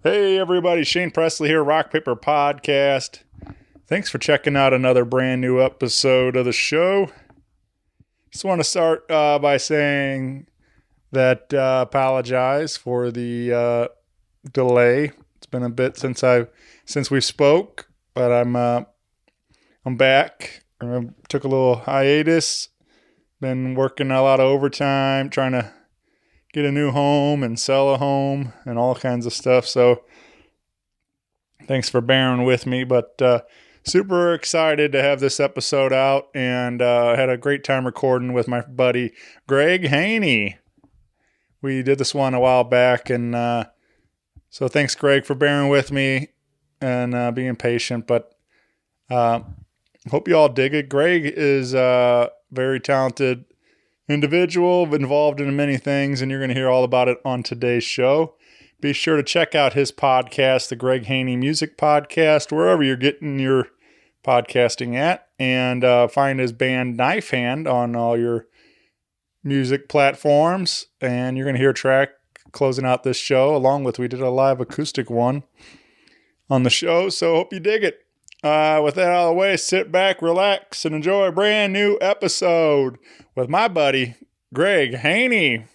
Hey everybody, Shane Presley here, Rock Paper Podcast. Thanks for checking out another brand new episode of the show. Just want to start by saying that apologize for the delay. It's been a bit since we spoke, but I'm back. I took a little hiatus. Been working a lot of overtime, trying to get a new home and sell a home and all kinds of stuff. So thanks for bearing with me, but super excited to have this episode out, and had a great time recording with my buddy Greg Heaney. We did this one a while back, and so thanks, Greg, for bearing with me and being patient, but hope you all dig it. Greg is a very talented individual, involved in many things, and you're going to hear all about it on today's show. Be sure to check out his podcast, the Greg Heaney Music Podcast, wherever you're getting your podcasting at, and find his band Knifehand on all your music platforms. And you're going to hear a track closing out this show, along with, we did a live acoustic one on the show, so hope you dig it. With that out of the way, sit back, relax, and enjoy a brand new episode with my buddy, Greg Heaney.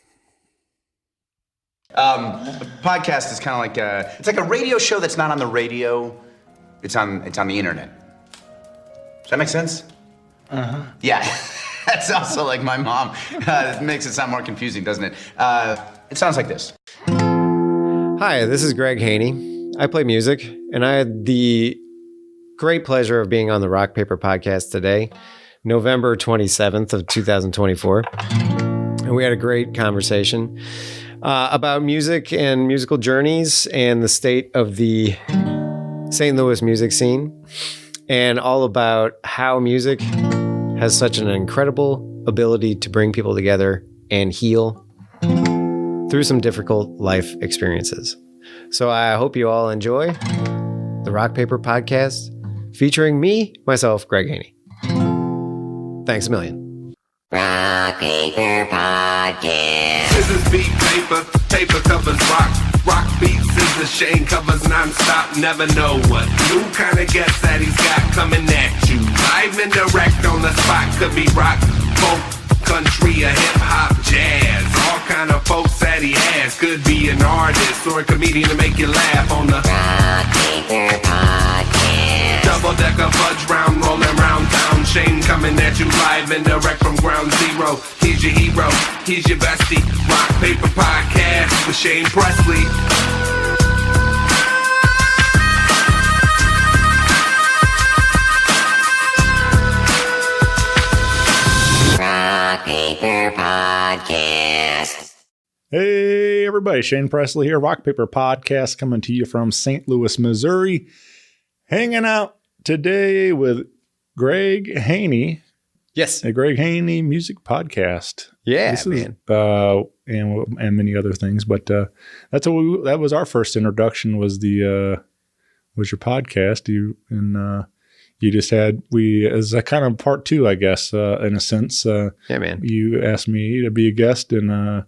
A podcast is kind of like it's like a radio show that's not on the radio. It's on the internet. Does that make sense? Uh-huh. Yeah. That's also like my mom. It makes it sound more confusing, doesn't it? It sounds like this. Hi, this is Greg Heaney. I play music, and I had the great pleasure of being on the Rock Paper Podcast today, November 27th of 2024. And we had a great conversation about music and musical journeys and the state of the St. Louis music scene, and all about how music has such an incredible ability to bring people together and heal through some difficult life experiences. So I hope you all enjoy the Rock Paper Podcast, featuring me, myself, Greg Heaney. Thanks a million. Rock Paper Podcast. Scissors beat paper, paper covers rock. Rock beats scissors, Shane covers non-stop. Never know what new kind of guest that he's got coming at you. Live and direct on the spot. Could be rock, folk, country, or hip-hop, jazz. All kind of folks that he has. Could be an artist or a comedian to make you laugh on the Rock Paper Podcast. double-decker fudge round, rolling round town. Shane coming at you live and direct from ground zero. He's your hero, he's your bestie. Rock Paper Podcast with Shane Presley. Rock Paper Podcast. Hey everybody, Shane Presley here, Rock Paper Podcast, coming to you from St. Louis, Missouri. Hanging out today with Greg Heaney. Yes. A Greg Heaney Music Podcast. Yeah, this man. Is, and many other things, but that was our first introduction. Was your podcast? You just had as a kind of part two, I guess, in a sense. Yeah, man. You asked me to be a guest on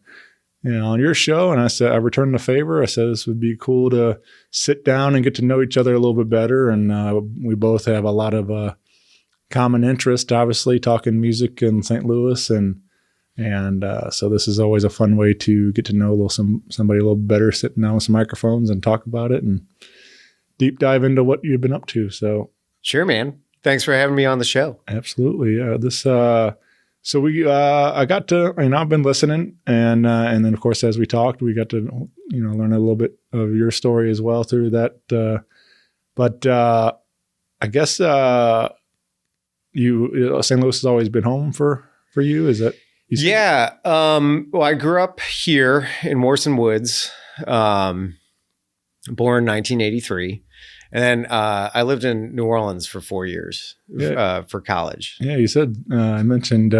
your show, and I said I returned the favor. I said this would be cool to sit down and get to know each other a little bit better, and we both have a lot of common interest, obviously, talking music in St. Louis, and so this is always a fun way to get to know somebody a little better, sitting down with some microphones and talk about it and deep dive into what you've been up to. So Sure, man. Thanks for having me on the show. absolutely, So I got to, I've been listening, and then of course as we talked, we got to learn a little bit of your story as well through that. But I guess St. Louis has always been home for you. Is that? Yeah. Well, I grew up here in Morrison Woods, born 1983. And then I lived in New Orleans for 4 years for college. Yeah, you said I mentioned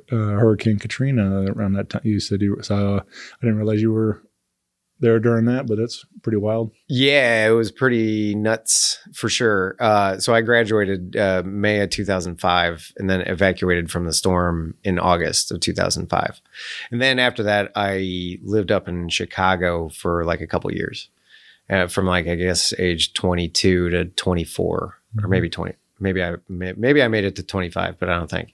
Hurricane Katrina around that time. You said so. I didn't realize you were there during that, but that's pretty wild. Yeah, it was pretty nuts for sure. So I graduated May of 2005 and then evacuated from the storm in August of 2005. And then after that, I lived up in Chicago for like a couple years. from like, I guess, age 22 to 24, or maybe 20. Maybe I made it to 25, but I don't think.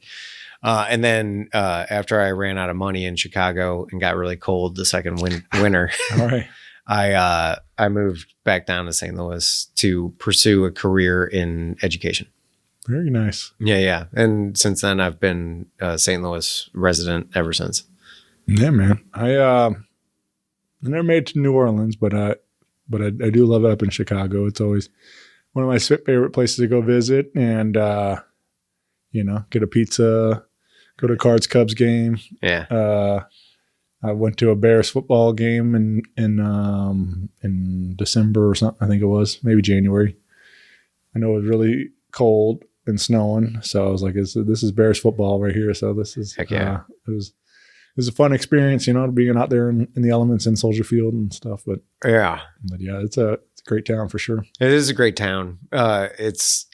And then after I ran out of money in Chicago and got really cold the second winter, All right. I moved back down to St. Louis to pursue a career in education. Very nice. Yeah. And since then, I've been a St. Louis resident ever since. Yeah, man. I never made it to New Orleans, but I do love it up in Chicago. It's always one of my favorite places to go visit and, get a pizza, go to a Cards Cubs game. Yeah. I went to a Bears football game in December or something. I think it was maybe January. I know it was really cold and snowing, so I was like, "This is Bears football right here." So this is Heck yeah. It was a fun experience, being out there in the elements in Soldier Field and stuff. But yeah, it's a great town for sure. it is a great town. It's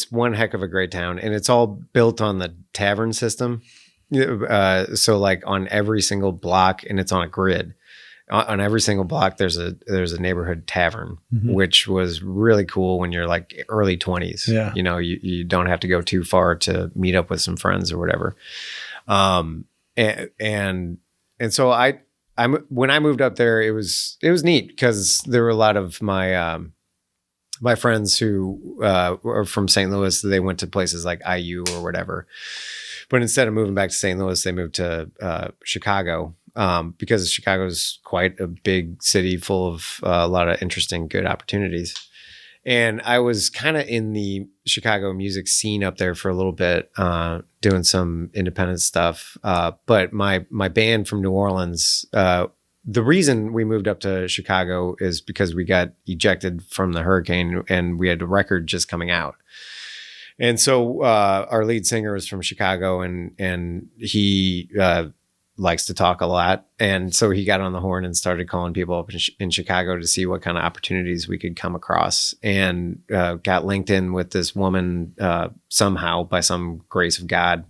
one heck of a great town, and it's all built on the tavern system. So like on every single block, and it's on a grid. On every single block, there's a neighborhood tavern, which was really cool when you're like early 20s. Yeah. You don't have to go too far to meet up with some friends or whatever. And so when I moved up there, it was neat because there were a lot of my my friends who are from St. Louis. They went to places like IU or whatever. But instead of moving back to St. Louis, they moved to Chicago because Chicago's quite a big city full of a lot of interesting, good opportunities. And I was kind of in the Chicago music scene up there for a little bit, doing some independent stuff. But my band from New Orleans, the reason we moved up to Chicago is because we got ejected from the hurricane and we had a record just coming out. And so our lead singer is from Chicago, and he likes to talk a lot. And so he got on the horn and started calling people up in Chicago to see what kind of opportunities we could come across, and got linked in with this woman somehow, by some grace of God,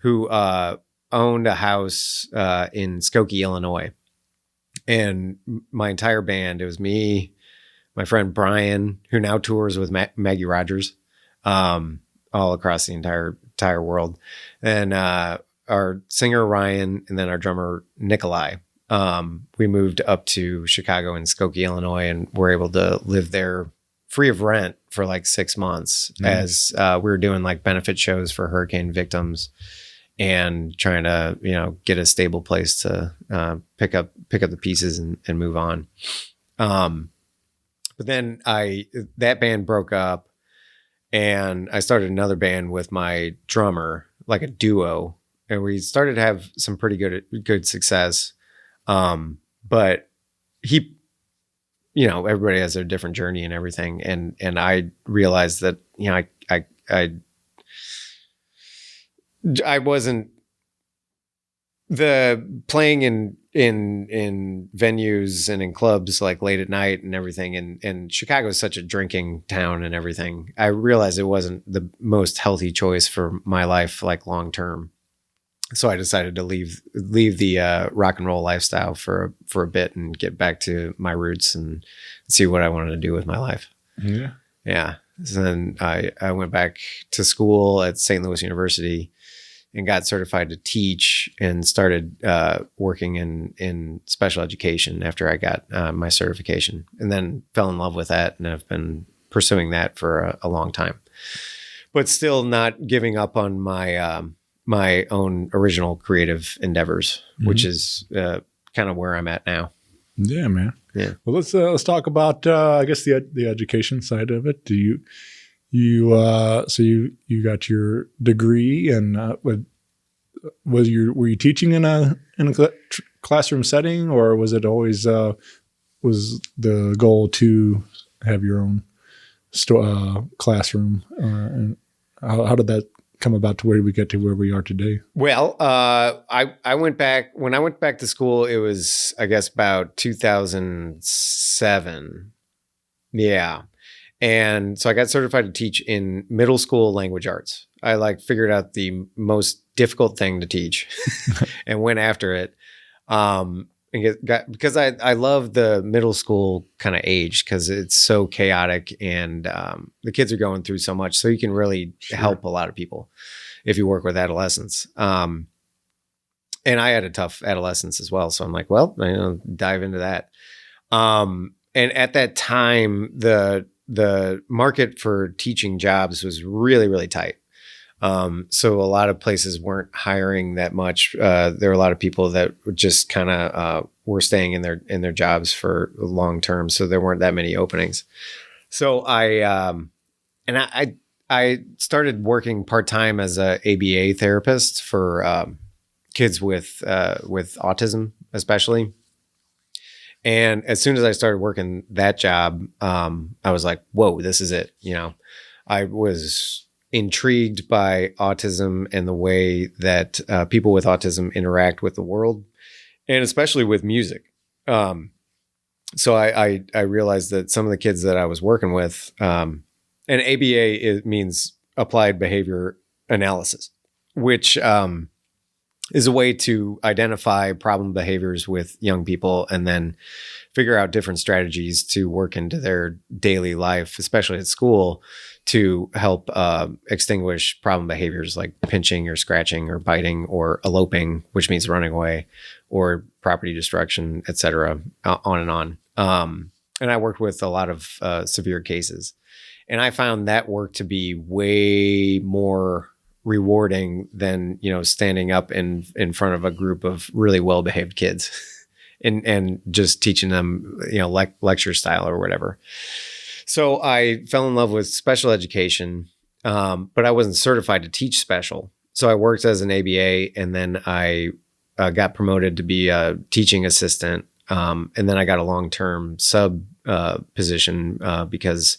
who owned a house in Skokie, Illinois. And my entire band, it was me, my friend Brian, who now tours with Maggie Rogers, all across the entire world, and our singer Ryan, and then our drummer Nikolai. We moved up to Chicago in Skokie, Illinois, and were able to live there free of rent for like 6 months as we were doing like benefit shows for hurricane victims and trying to get a stable place to pick up the pieces and move on. But then that band broke up. And I started another band with my drummer, like a duo, and we started to have some pretty good success. But he, everybody has their different journey and everything. And I realized that, I wasn't the playing in venues and in clubs like late at night and everything. And Chicago is such a drinking town and everything. I realized it wasn't the most healthy choice for my life, like long term. So I decided to leave the rock and roll lifestyle for a bit and get back to my roots and see what I wanted to do with my life. Yeah. Yeah. So then I went back to school at St. Louis University and got certified to teach and started working in special education after I got my certification, and then fell in love with that. And I've been pursuing that for a long time, but still not giving up on my my own original creative endeavors, which is kind of where I'm at now. Yeah, man. Yeah. Well, let's talk about I guess the education side of it. Do you got your degree, and were you teaching in a classroom setting, or was it always was the goal to have your own classroom? And how did that come about to where we get to where we are today? Well, I went back when I went back to school. It was, I guess, about 2007. Yeah. And so I got certified to teach in middle school language arts. I figured out the most difficult thing to teach and went after it. because I love the middle school kind of age because it's so chaotic and the kids are going through so much. So you can really help a lot of people if you work with adolescents. And I had a tough adolescence as well. So I'm like, well, dive into that. And at that time, the market for teaching jobs was really, really tight. So a lot of places weren't hiring that much. There were a lot of people that just kind of were staying in their jobs for long term. So there weren't that many openings. So I started working part-time as a ABA therapist for kids with autism, especially. And as soon as I started working that job, I was like, whoa, this is it. I was intrigued by autism and the way that people with autism interact with the world, and especially with music. So I realized that some of the kids that I was working with, and ABA means applied behavior analysis, which is a way to identify problem behaviors with young people and then figure out different strategies to work into their daily life, especially at school, to help extinguish problem behaviors like pinching or scratching or biting or eloping, which means running away, or property destruction, et cetera, on and on. And I worked with a lot of severe cases. And I found that work to be way more rewarding than, standing up in front of a group of really well-behaved kids and just teaching them, lecture style or whatever. So I fell in love with special education, but I wasn't certified to teach special. So I worked as an ABA, and then I got promoted to be a teaching assistant. And then I got a long-term sub position because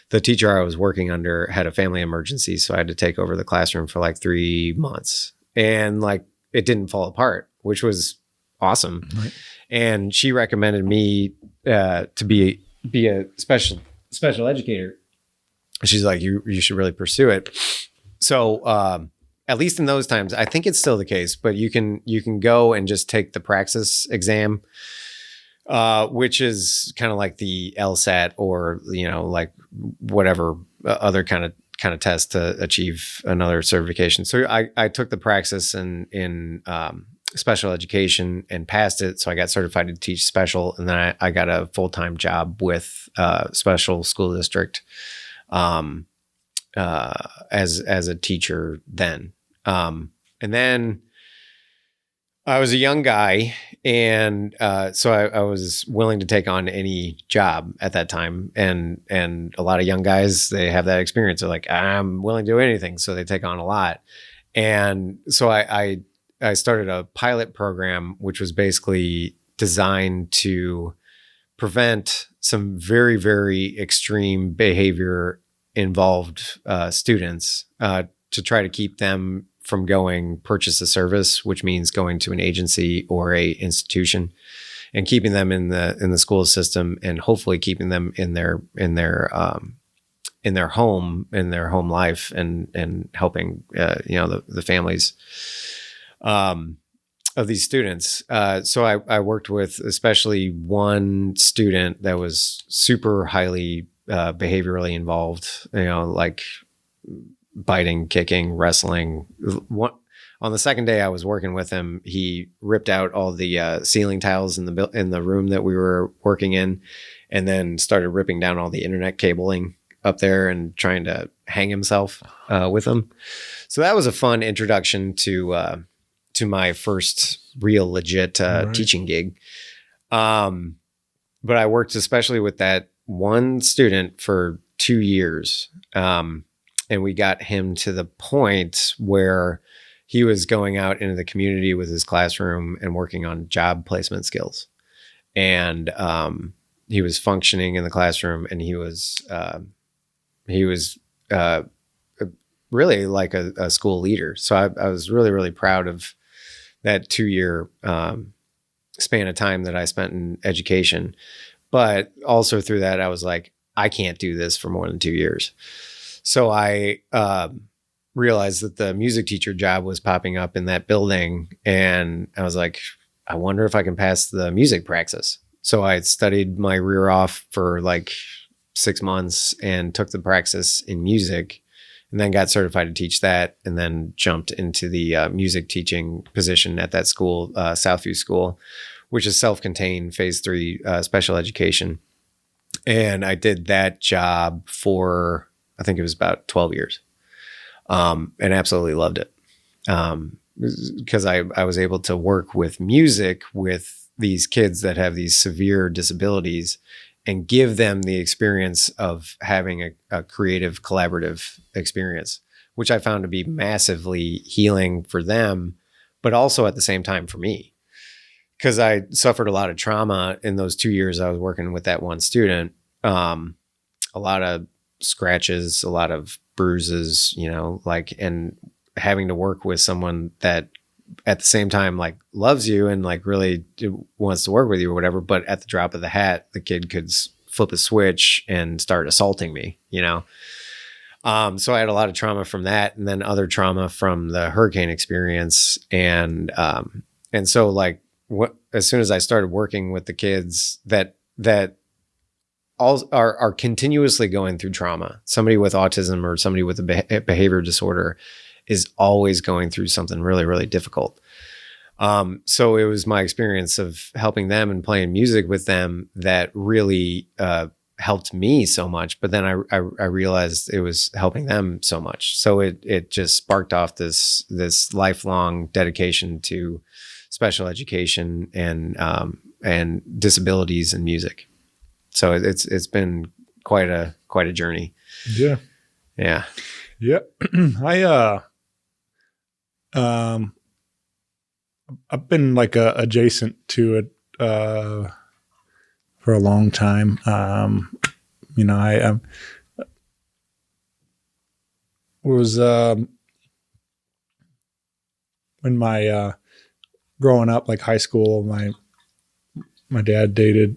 the teacher I was working under had a family emergency. So I had to take over the classroom for like 3 months, and it didn't fall apart, which was awesome. Right. And she recommended me to be a special educator. She's like, you should really pursue it. So at least in those times, I think it's still the case, but you can go and just take the praxis exam, which is kind of like the LSAT or, like whatever other kind of test to achieve another certification. So I took the praxis in special education and passed it. So I got certified to teach special. And then I got a full-time job with special school district as a teacher then. And then I was a young guy, and so I was willing to take on any job at that time. And a lot of young guys, they have that experience. They're like, I'm willing to do anything. So they take on a lot. And so I started a pilot program, which was basically designed to prevent some very, very extreme behavior involved students to try to keep them from going purchase a service, which means going to an agency or a institution, and keeping them in the school system, and hopefully keeping them in their home life, and helping the families of these students. So I worked with especially one student that was super highly behaviorally involved, like biting, kicking, wrestling. On the second day I was working with him, he ripped out all the ceiling tiles in the room that we were working in, and then started ripping down all the internet cabling up there and trying to hang himself with them. So that was a fun introduction to my first real legit teaching gig. But I worked especially with that one student for 2 years. And we got him to the point where he was going out into the community with his classroom and working on job placement skills. And he was functioning in the classroom, and he was really like a school leader. So I was really, really proud of that 2-year span of time that I spent in education. But also through that, I was like, I can't do this for more than 2 years. So I realized that the music teacher job was popping up in that building, and I was like, I wonder if I can pass the music praxis. So I studied my rear off for like 6 months and took the praxis in music, and then got certified to teach that, and then jumped into the music teaching position at that school, Southview School, which is self-contained phase 3 special education. And I did that job for, I think it was about 12 years, and absolutely loved it. Because I was able to work with music with these kids that have these severe disabilities and give them the experience of having a creative, collaborative experience, which I found to be massively healing for them, but also at the same time for me. Because I suffered a lot of trauma in those 2 years I was working with that one student. A lot of scratches, a lot of bruises, and having to work with someone that at the same time like loves you and like really wants to work with you or whatever, but at the drop of the hat, the kid could flip a switch and start assaulting me, So I had a lot of trauma from that, and then other trauma from the hurricane experience. And so like as soon as I started working with the kids that all are continuously going through trauma, somebody with autism or somebody with a behavior disorder is always going through something really, really difficult. So it was my experience of helping them and playing music with them that really helped me so much. But then I realized it was helping them so much. So it just sparked off this lifelong dedication to special education and disabilities in music. So it's been quite a journey. Yeah. Yeah. Yeah. I've been like adjacent to it for a long time. I was when my growing up, like high school, my dad dated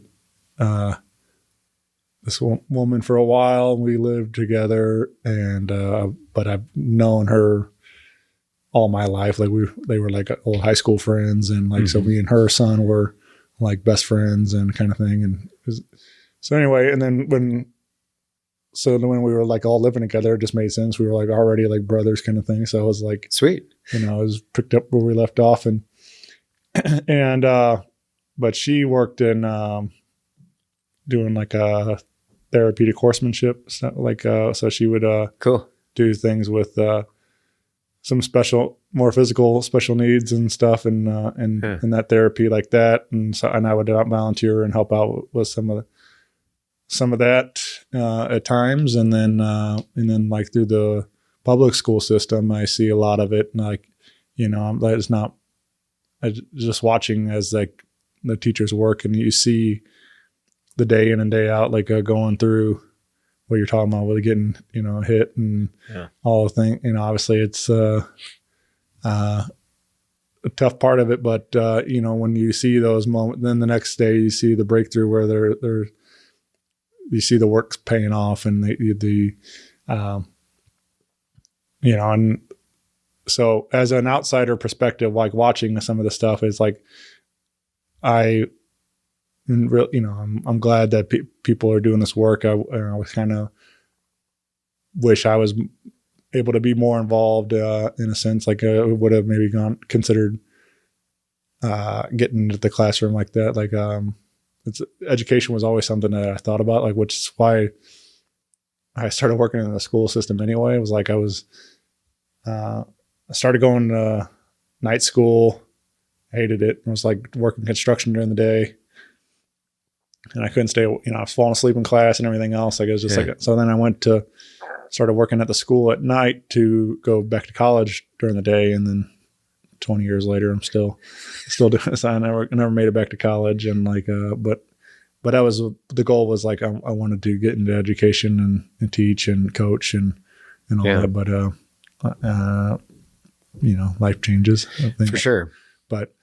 this woman for a while. We lived together, and but I've known her all my life. Like they were like old high school friends, and like so me and her son were like best friends and kind of thing. And so anyway, and then when we were like all living together, it just made sense. We were like already like brothers kind of thing. So I was like, sweet, I was picked up where we left off, and but she worked in doing like a therapeutic horsemanship, so she would cool do things with some more physical special needs and stuff, and that therapy like that, and I would volunteer and help out with some of that at times, and then like through the public school system, I see a lot of it, and like it's not just watching as like the teachers work, and you see the day in and day out, like going through what you're talking about with getting, hit and all the things. Obviously it's a tough part of it, but when you see those moments, then the next day you see the breakthrough where you see the work's paying off, and and so as an outsider perspective, like watching some of the stuff is like, I'm glad that people are doing this work. I was kind of wish I was able to be more involved in a sense. Like would have maybe considered getting into the classroom like that. Like education was always something that I thought about. Like, which is why I started working in the school system anyway. It was like I started going to night school, hated it. I was like working construction during the day. And I couldn't stay, I was falling asleep in class and everything else. Like it was just so then I started working at the school at night to go back to college during the day. And then 20 years later, I'm still doing this. I never made it back to college. And like, but that was, the goal was like, I wanted to get into education and teach and coach and all that. But, life changes. I think. For sure. But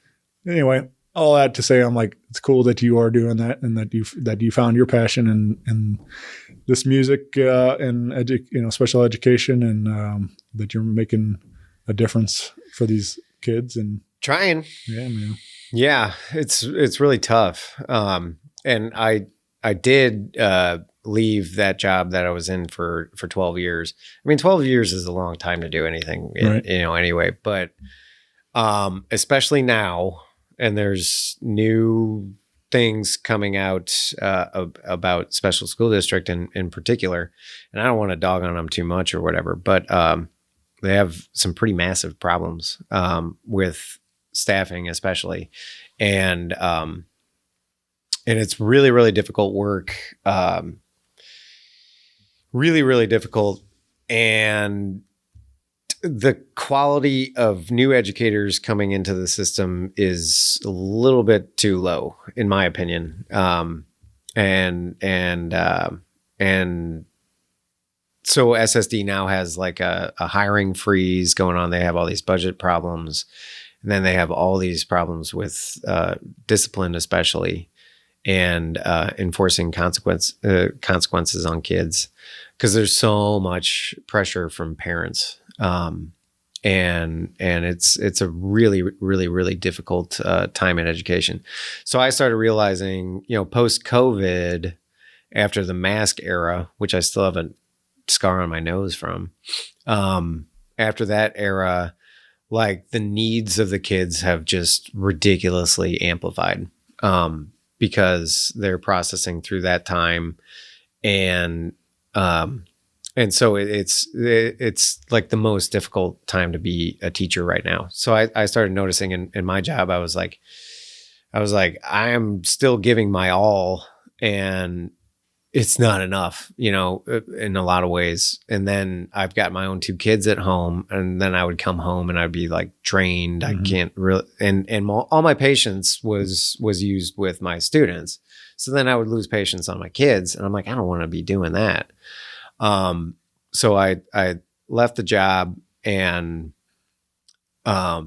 anyway, all that to say, I'm like, it's cool that you are doing that, and that you found your passion in this music and special education, and that you're making a difference for these kids and trying. Yeah, man. Yeah, it's really tough. And I did leave that job that I was in for 12 years. I mean, 12 years is a long time to do anything, Right. anyway, but especially now, and there's new things coming out about special school district in particular, and I don't want to dog on them too much or whatever, but they have some pretty massive problems with staffing, especially, and it's really, really difficult work, really, really difficult, and the quality of new educators coming into the system is a little bit too low, in my opinion. And so SSD now has like a hiring freeze going on. They have all these budget problems, and then they have all these problems with discipline, especially, and enforcing consequences on kids, because there's so much pressure from parents. And it's a really, really, really difficult time in education. So I started realizing, post COVID, after the mask era, which I still have a scar on my nose from, after that era, like the needs of the kids have just ridiculously amplified, because they're processing through that time, and so it's like the most difficult time to be a teacher right now. So I started noticing in my job, I was like, I am still giving my all, and it's not enough, in a lot of ways. And then I've got my own 2 kids at home, and then I would come home and I'd be like drained. Mm-hmm. I can't really, and all my patience was used with my students. So then I would lose patience on my kids, and I'm like, I don't want to be doing that. So I left the job, and I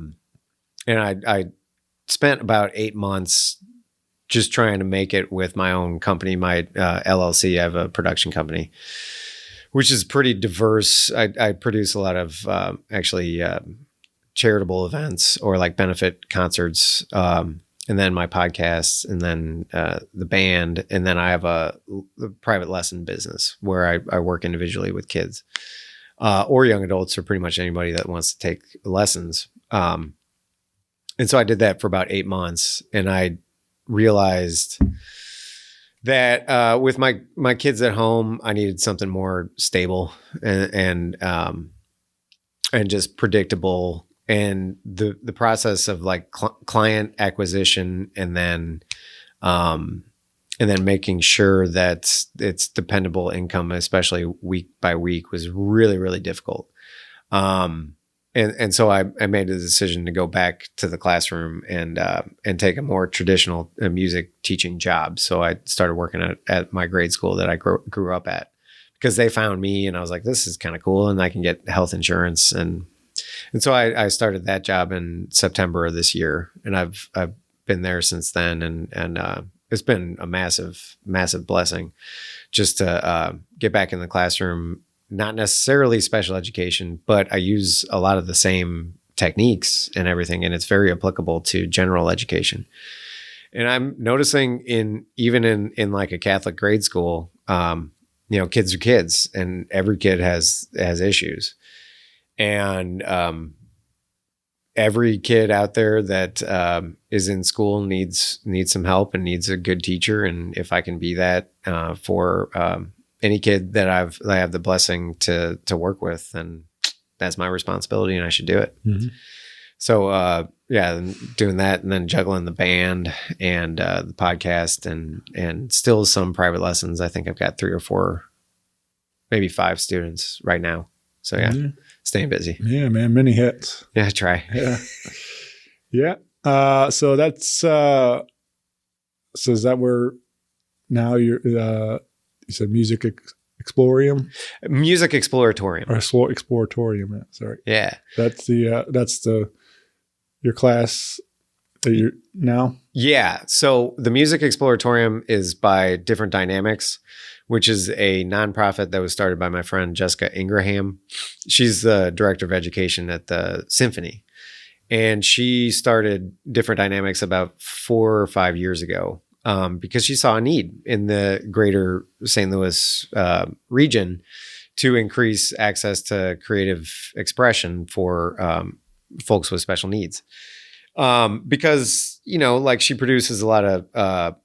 spent about 8 months just trying to make it with my own company, my LLC. I have a production company, which is pretty diverse. I produce a lot of charitable events or like benefit concerts, and then my podcasts, and then the band, and then I have a private lesson business where I work individually with kids or young adults, or pretty much anybody that wants to take lessons. And so I did that for about 8 months, and I realized that with my kids at home, I needed something more stable and just predictable. And the process of like client acquisition, and then making sure that it's dependable income, especially week by week, was really, really difficult. And so I made a decision to go back to the classroom and take a more traditional music teaching job. So I started working at my grade school that I grew up at, because they found me, and I was like, this is kind of cool, and I can get health insurance. And so I started that job in September of this year, and I've been there since then. And it's been a massive, massive blessing just to get back in the classroom. Not necessarily special education, but I use a lot of the same techniques and everything, and it's very applicable to general education. And I'm noticing even in like a Catholic grade school, kids are kids, and every kid has issues. And every kid out there that is in school needs some help and needs a good teacher. And if I can be that for any kid that I have the blessing to work with, then that's my responsibility, and I should do it. Mm-hmm. So doing that, and then juggling the band and the podcast and still some private lessons. I think I've got 3 or 4, maybe 5 students right now. So staying busy. Yeah, man, many hits. Yeah, I try. Yeah. So that's so is that where now you're you said Music Explorium? Music Exploratorium. Or Exploritorium, yeah, sorry. Yeah. That's your class that you're now? Yeah. So the Music Exploratorium is by Different Dynamics, which is a nonprofit that was started by my friend Jessica Ingraham. She's the director of education at the Symphony. And she started Different Dynamics about 4 or 5 years ago because she saw a need in the greater St. Louis region to increase access to creative expression for folks with special needs. Because, like she produces a lot of,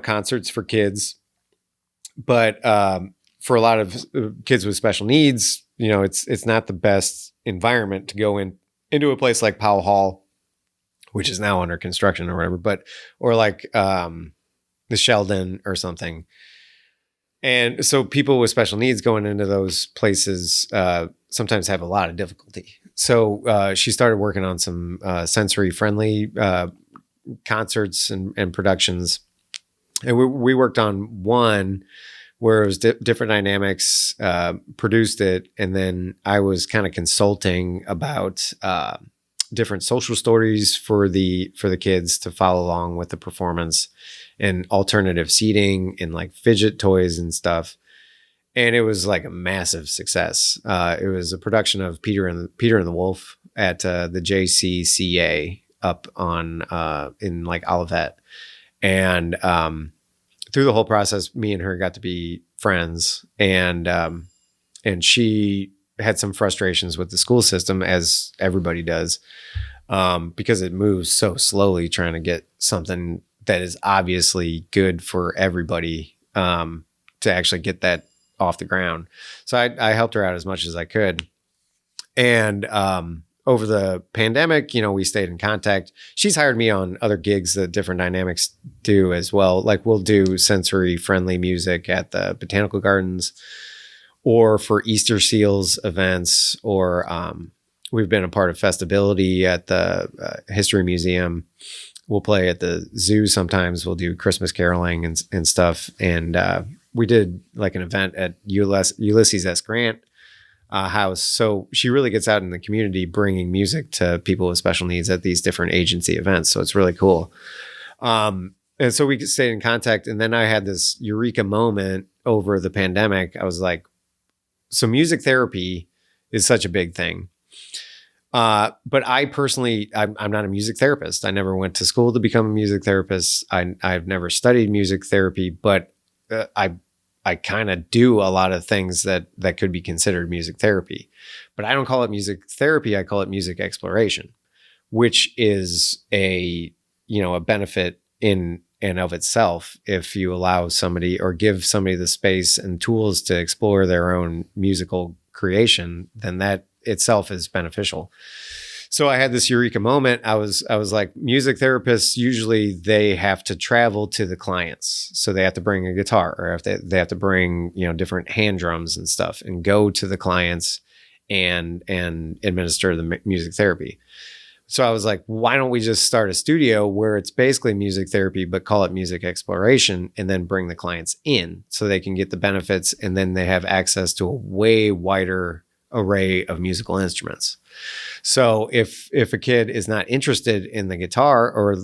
concerts for kids, but for a lot of kids with special needs, it's not the best environment to go into a place like Powell Hall, which is now under construction or whatever, or like the Sheldon or something. And so people with special needs going into those places sometimes have a lot of difficulty. So she started working on some sensory friendly concerts and productions. And we worked on one where it was Different Dynamics, produced it. And then I was kind of consulting about different social stories for the kids to follow along with the performance, and alternative seating and like fidget toys and stuff. And it was like a massive success. It was a production of Peter and the Wolf at the JCCA up on in like Olivet. And through the whole process, me and her got to be friends, and she had some frustrations with the school system, as everybody does, because it moves so slowly trying to get something that is obviously good for everybody to actually get that off the ground. So I helped her out as much as I could. And over the pandemic, we stayed in contact. She's hired me on other gigs that Different Dynamics do as well. Like we'll do sensory friendly music at the Botanical Gardens or for Easter Seals events, or we've been a part of Festability at the History Museum. We'll play at the zoo sometimes. We'll do Christmas caroling and stuff. And we did like an event at Ulysses S. Grant house. So she really gets out in the community bringing music to people with special needs at these different agency events. So it's really cool. And so we stayed in contact. And then I had this eureka moment over the pandemic. I was like, so music therapy is such a big thing. But I personally, I'm not a music therapist. I never went to school to become a music therapist. I've never studied music therapy, but I kind of do a lot of things that could be considered music therapy. But I don't call it music therapy. I call it music exploration, which is a benefit in and of itself. If you allow somebody or give somebody the space and tools to explore their own musical creation, then that itself is beneficial. So I had this eureka moment. I was like, music therapists, usually they have to travel to the clients. So they have to bring a guitar, or if they have to bring, different hand drums and stuff, and go to the clients and administer the music therapy. So I was like, why don't we just start a studio where it's basically music therapy, but call it music exploration, and then bring the clients in so they can get the benefits, and then they have access to a way wider array of musical instruments. So if a kid is not interested in the guitar, or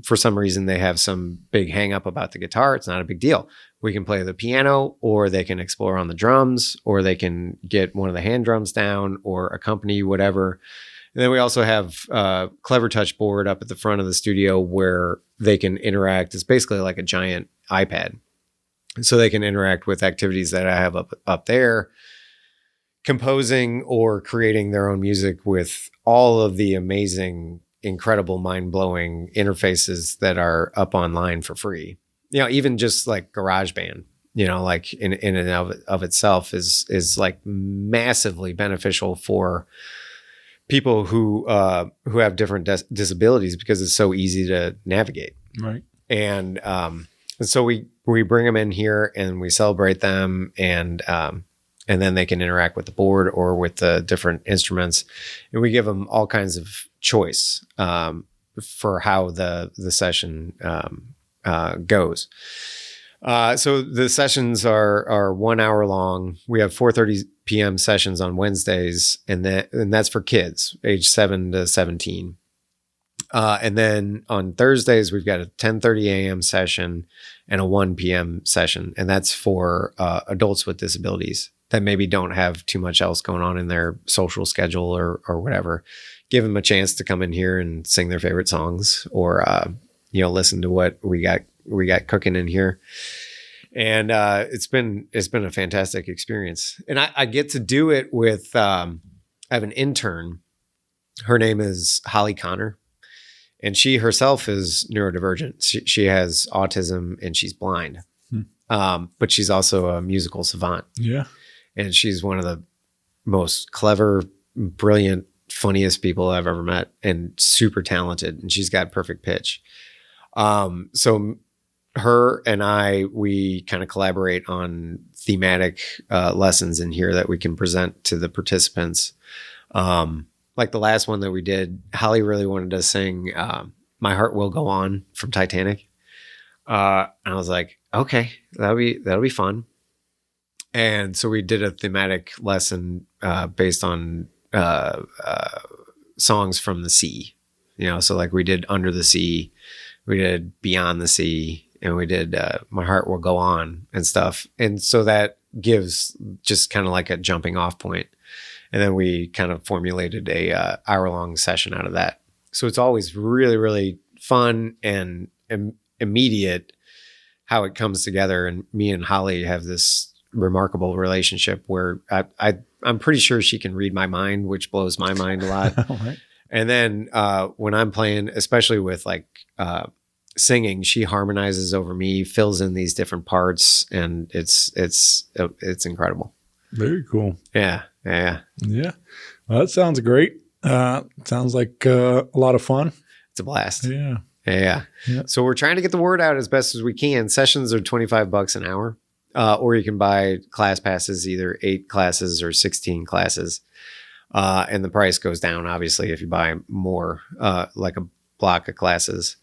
for some reason they have some big hang up about the guitar, it's not a big deal. We can play the piano, or they can explore on the drums, or they can get one of the hand drums down or accompany whatever. And then we also have a Clever Touch board up at the front of the studio where they can interact. It's basically like a giant iPad. So they can interact with activities that I have up there, composing or creating their own music with all of the amazing, incredible, mind-blowing interfaces that are up online for free. Even just like GarageBand, like in and of itself is like massively beneficial for people who have different disabilities, because it's so easy to navigate. Right. And so we bring them in here and we celebrate them, and then they can interact with the board or with the different instruments, and we give them all kinds of choice for how the session goes. So the sessions are 1 hour long. We have 4:30 p.m. sessions on Wednesdays, and that's for kids age 7 to 17. And then on Thursdays, we've got a 10:30 a.m. session and a 1 p.m. session, and that's for adults with disabilities that maybe don't have too much else going on in their social schedule or whatever. give them a chance to come in here and sing their favorite songs, or listen to what we got cooking in here. And it's been a fantastic experience. And I get to do it with I have an intern. Her name is Holly Connor, and she herself is neurodivergent. She has autism and she's blind, but she's also a musical savant. Yeah. And she's one of the most clever, brilliant, funniest people I've ever met, and super talented. And she's got perfect pitch. So her and we kind of collaborate on thematic lessons in here that we can present to the participants. Like the last one that we did, Holly really wanted to sing My Heart Will Go On from Titanic. And I was like, okay, that'll be fun. And so we did a thematic lesson based on songs from the sea. So like we did Under the Sea, we did Beyond the Sea, and we did My Heart Will Go On and stuff. And so that gives just kind of like a jumping off point. And then we kind of formulated a hour-long session out of that. So it's always really, really fun and immediate how it comes together. And me and Holly have this remarkable relationship where I'm pretty sure she can read my mind, which blows my mind a lot. Right. And then when I'm playing, especially with like singing, she harmonizes over me, fills in these different parts, and it's incredible. Very cool. Yeah. Well, that sounds great. Sounds like a lot of fun. It's a blast. Yeah. So we're trying to get the word out as best as we can. Sessions are $25 an hour, or you can buy class passes, either 8 classes or 16 classes. And the price goes down, obviously, if you buy more, like a block of classes.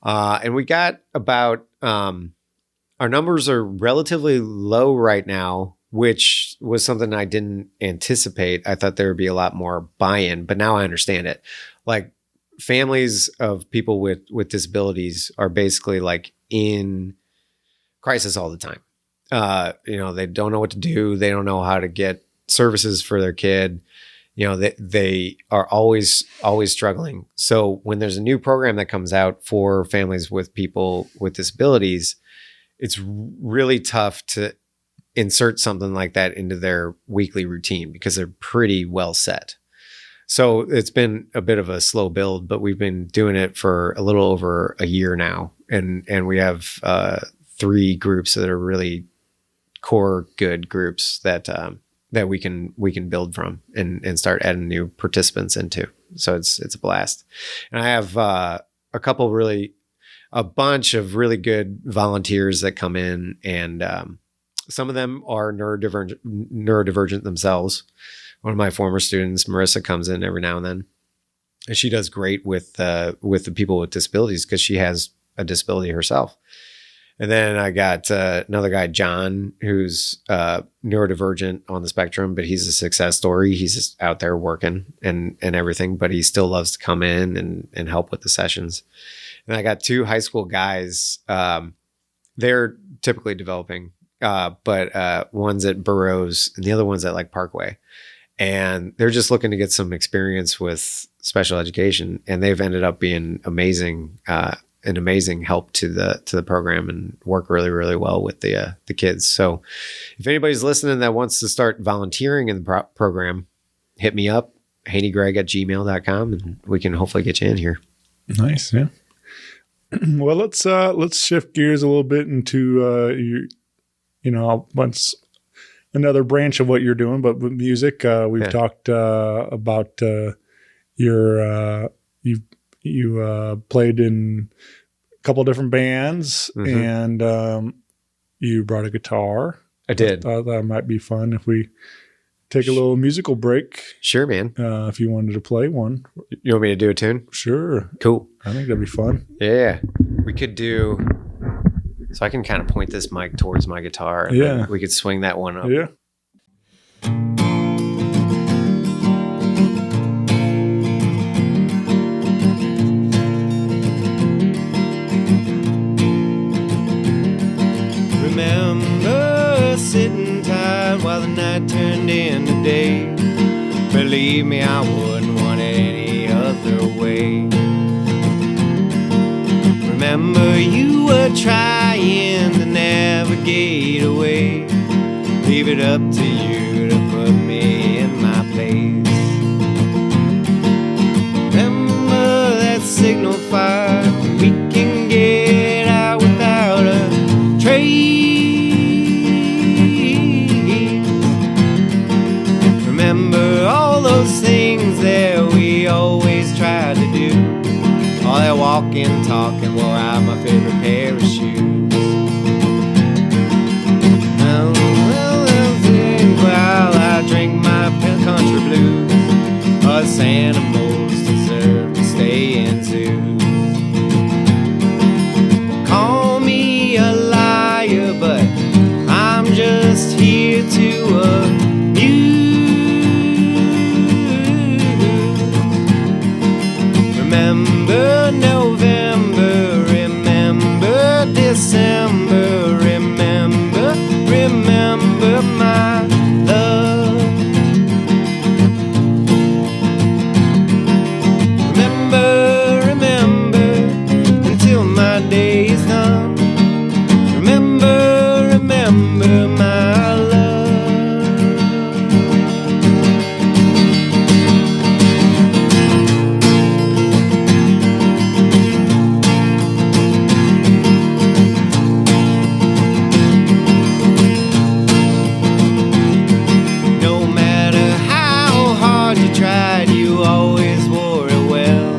And we got about, our numbers are relatively low right now, which was something I didn't anticipate. I thought there would be a lot more buy-in, but now I understand it. Like families of people with disabilities are basically like in crisis all the time. They don't know what to do. They don't know how to get services for their kid. They are always struggling. So when there's a new program that comes out for families with people with disabilities, it's really tough to insert something like that into their weekly routine because they're pretty well set. So it's been a bit of a slow build, but we've been doing it for a little over a year now. And we have 3 groups that are really core good groups that we can build from and start adding new participants into. So it's a blast. And I have a bunch of really good volunteers that come in, and some of them are neurodivergent themselves. One of my former students, Marissa, comes in every now and then, and she does great with the people with disabilities because she has a disability herself. And then I got another guy, John, who's neurodivergent on the spectrum, but he's a success story. He's just out there working and everything, but he still loves to come in and help with the sessions. And I got 2 high school guys. They're typically developing, but one's at Burroughs and the other one's at like Parkway. And they're just looking to get some experience with special education. And they've ended up being an amazing help to the program and work really, really well with the kids. So if anybody's listening that wants to start volunteering in the program, hit me up, heaneygreg@gmail.com, and we can hopefully get you in here. Nice. Yeah. Well, let's shift gears a little bit into once another branch of what you're doing, but with music. We've talked about you played in a couple different bands, and you brought a guitar. I did. Thought that might be fun if we take a little musical break. Sure, man. If you wanted to play one. You want me to do a tune? Sure. Cool. I think that'd be fun. Yeah. We could do... So I can kind of point this mic towards my guitar, and then we could swing that one up. Yeah. Remember sitting tight while the night turned into day. Believe me, I wouldn't want it any away. Remember you were trying to navigate away. Leave it up to you to put me in my place. Remember that signal fire, we can get out without a trace. Remember all those things that we always tried to do. All that walking, talking, wore out my favorite pair of shoes. While I drink my country blues, us animals deserve to stay in zoos. Call me a liar, but I'm just here to amuse. Remember November, remember December, remember my love. Remember until my day is done. Remember my love. No matter how hard you tried, you always wore it well.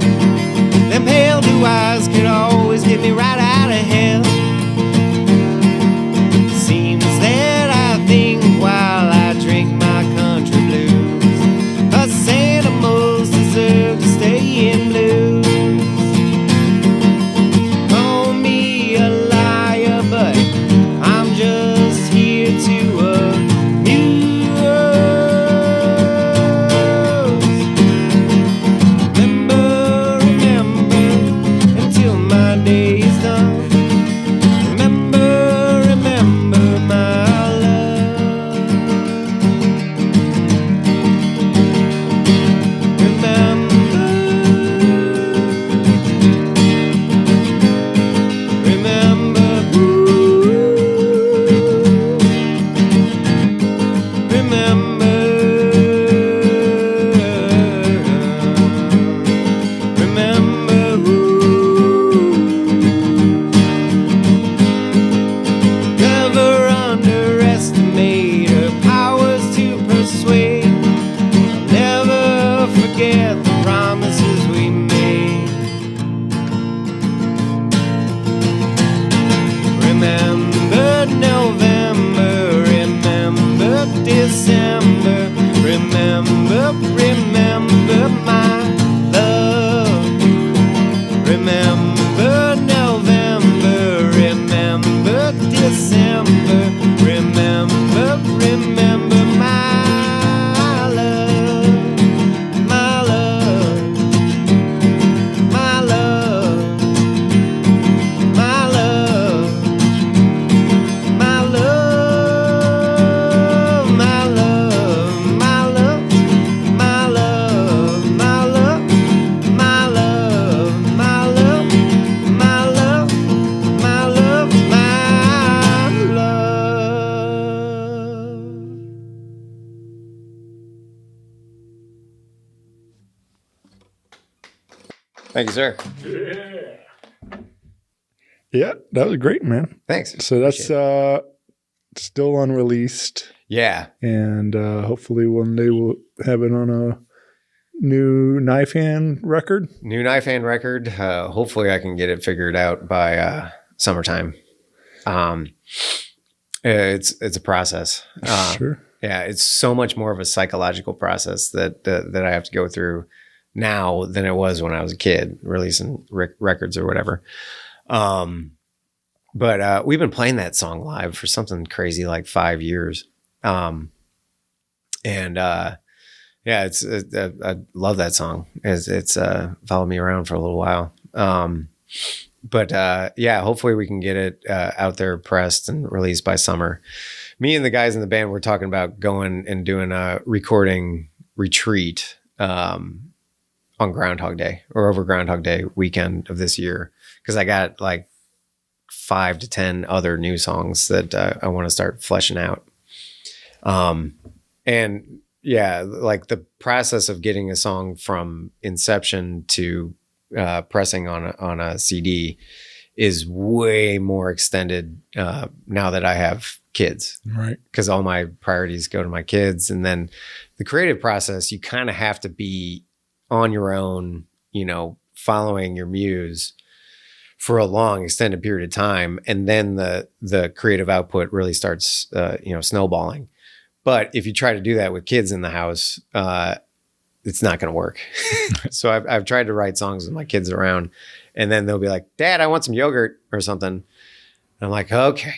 Them pale blue eyes could always get me right out of hell. Seems that I think while I drink my country blues, us animals deserve to stay in blues. Call me a liar, but I'm just here to amuse. Remember until my day is done. Remember my love. Remember, never underestimate her powers to persuade. I'll never forget the promises we made. Remember November, remember December, remember my love. Remember November, remember December, remember my love, my love, my love, my love, my love, my love, my love, my love, my love, my love, my love, my love, my love, my love. Thank you, sir. Yeah, that was great, man. Thanks. So that's still unreleased, Yeah. and hopefully one day we'll have it on a new Knifehand record. New Knifehand record. Hopefully I can get it figured out by summertime. It's a process. Sure. Yeah, it's so much more of a psychological process that I have to go through now than it was when I was a kid releasing records or whatever. But we've been playing that song live for something crazy like 5 years. Yeah, I love that song. It's followed me around for a little while. But yeah, hopefully we can get it out there pressed and released by summer. Me and the guys in the band were talking about going and doing a recording retreat on Groundhog Day or over Groundhog Day weekend of this year, because I got like 5 to 10 other new songs that I want to start fleshing out. And yeah, like the process of getting a song from inception to pressing on a CD is way more extended now that I have kids, Right. because all my priorities go to my kids. And then the creative process, you kind of have to be on your own, following your muse for a long extended period of time. And then the creative output really starts, snowballing. But if you try to do that with kids in the house, it's not going to work. So I've tried to write songs with my kids around, and then they'll be like, Dad, I want some yogurt or something. And I'm like, okay.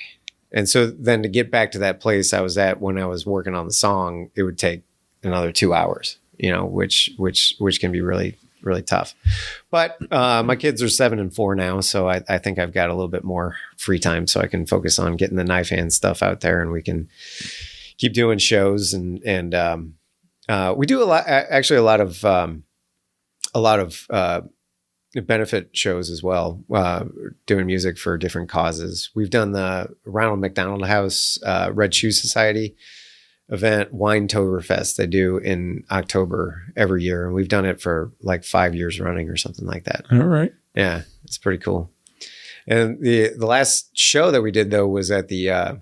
And so then to get back to that place I was at when I was working on the song, it would take another 2 hours, which can be really, really tough. But my kids are 7 and 4 now. So I think I've got a little bit more free time, so I can focus on getting the Knifehand stuff out there, and we can keep doing shows. And we do a lot of benefit shows as well, doing music for different causes. We've done the Ronald McDonald House Red Shoe Society event, Winetoberfest, they do in October every year, and we've done it for like 5 years running or something like that. All right. Yeah, it's pretty cool. And the last show that we did though was at the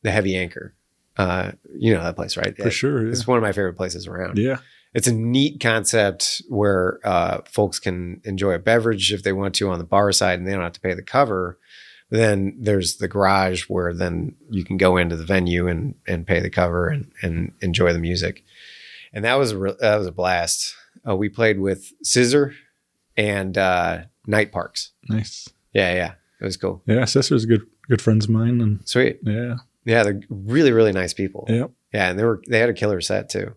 Heavy Anchor. You know that place, right? For sure. Yeah. It's one of my favorite places around. Yeah. It's a neat concept where folks can enjoy a beverage if they want to on the bar side, and they don't have to pay the cover. Then there's the garage where then you can go into the venue and pay the cover and enjoy the music. And that was a blast. We played with Scissor and Night Parks. Nice. Yeah. It was cool. Yeah. Sister's good friends of mine. And Sweet. yeah. Yeah, they're really, really nice people. Yep. Yeah, and they had a killer set too.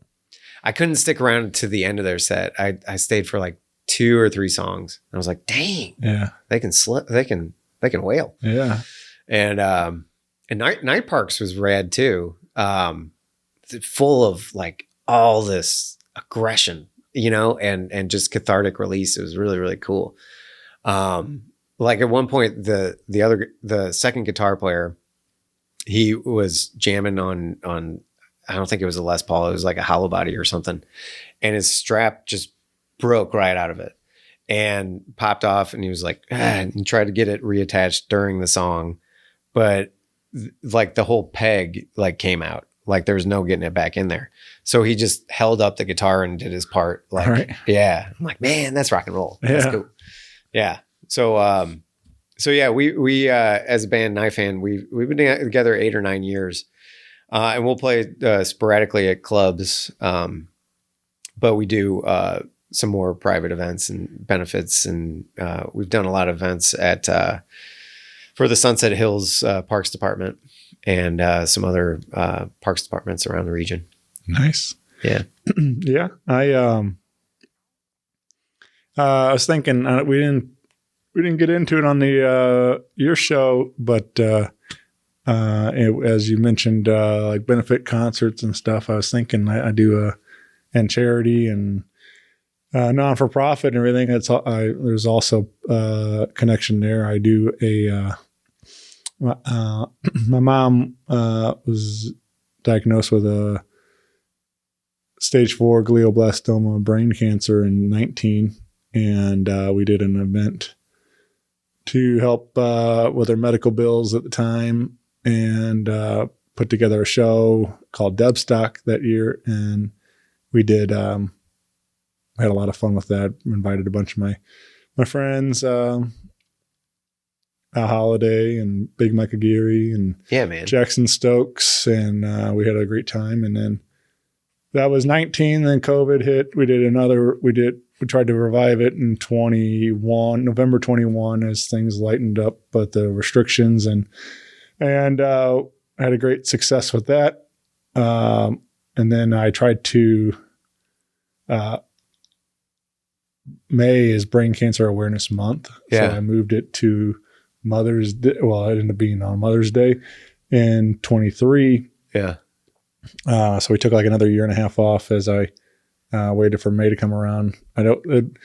I couldn't stick around to the end of their set. I stayed for like 2 or 3 songs. I was like, dang, Yeah. they can wail. Yeah. And Night Parks was rad too. Full of like all this aggression, and just cathartic release. It was really, really cool. Like at one point, the second guitar player, he was jamming on I don't think it was a Les Paul. It was like a hollow body or something. And his strap just broke right out of it and popped off. And he was like, and he tried to get it reattached during the song. But like the whole peg like came out. Like there was no getting it back in there. So he just held up the guitar and did his part. Like, right. Yeah. I'm like, man, that's rock and roll. That's cool. Yeah. So yeah, we as a band Knifehand, we've been together 8 or 9 years, and we'll play sporadically at clubs, but we do some more private events and benefits, and we've done a lot of events at for the Sunset Hills Parks Department and some other parks departments around the region. Nice. Yeah. Yeah. I was thinking we didn't get into it on the your show, but as you mentioned, like benefit concerts and stuff, I was thinking I do and charity and non for profit and everything. There's also a connection there. I do my mom was diagnosed with a stage 4 glioblastoma brain cancer in 19, and we did an event to help with her medical bills at the time, and put together a show called Dubstock that year. And we did, had a lot of fun with that. Invited a bunch of my friends, Al Holiday and Big Mike Aguirre and Jackson Stokes. And we had a great time. And then that was 19, then COVID hit. We tried to revive it in November 21, as things lightened up, but the restrictions and had a great success with that. And then I tried to, May is Brain Cancer Awareness Month. Yeah. So I moved it to Mother's Day. Well, it ended up being on Mother's Day in 23. Yeah. So we took like another 1.5 years off as waited for May to come around. I don't.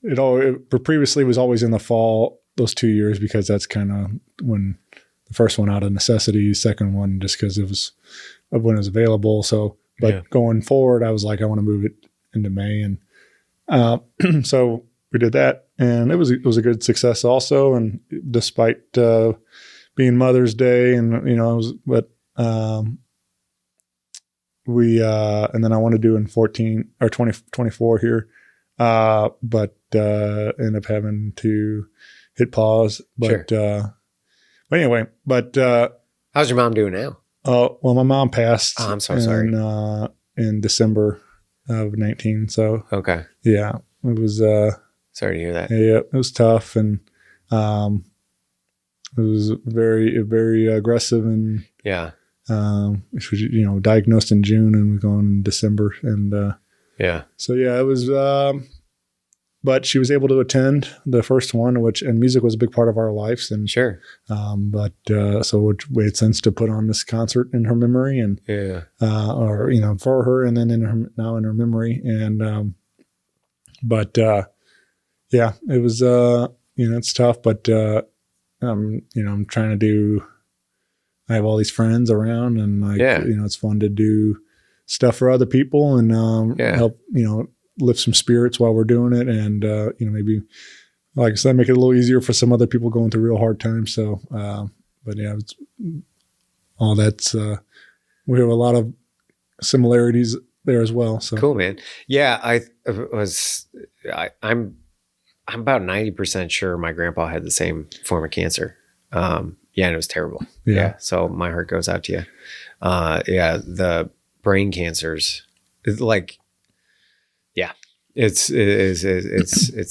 It previously was always in the fall. Those 2 years because that's kind of when the first one out of necessity, second one just because it was of when it was available. So, but going forward, I was like, I want to move it into May, and so we did that, and it was a good success also. And despite being Mother's Day, and we and then I want to do in 14 or 2024 here, but end up having to hit pause. But anyway, how's your mom doing now? Well, my mom passed. Oh, I'm so sorry. In December of 19. So okay, yeah, it was. Sorry to hear that. Yeah, it was tough, and it was very, very aggressive, and which was diagnosed in June and was going in December, and so yeah, it was. But she was able to attend the first one, and music was a big part of our lives, and sure. So we had since to put on this concert in her memory, and for her, and then in her memory, and it was it's tough, but I'm trying to do. I have all these friends around, and it's fun to do stuff for other people and help lift some spirits while we're doing it, and maybe, like I said, make it a little easier for some other people going through real hard times. So it's all that's we have a lot of similarities there as well. So cool, man. Yeah, I'm about 90% sure my grandpa had the same form of cancer. And it was terrible. Yeah. So my heart goes out to you. The brain cancers, it's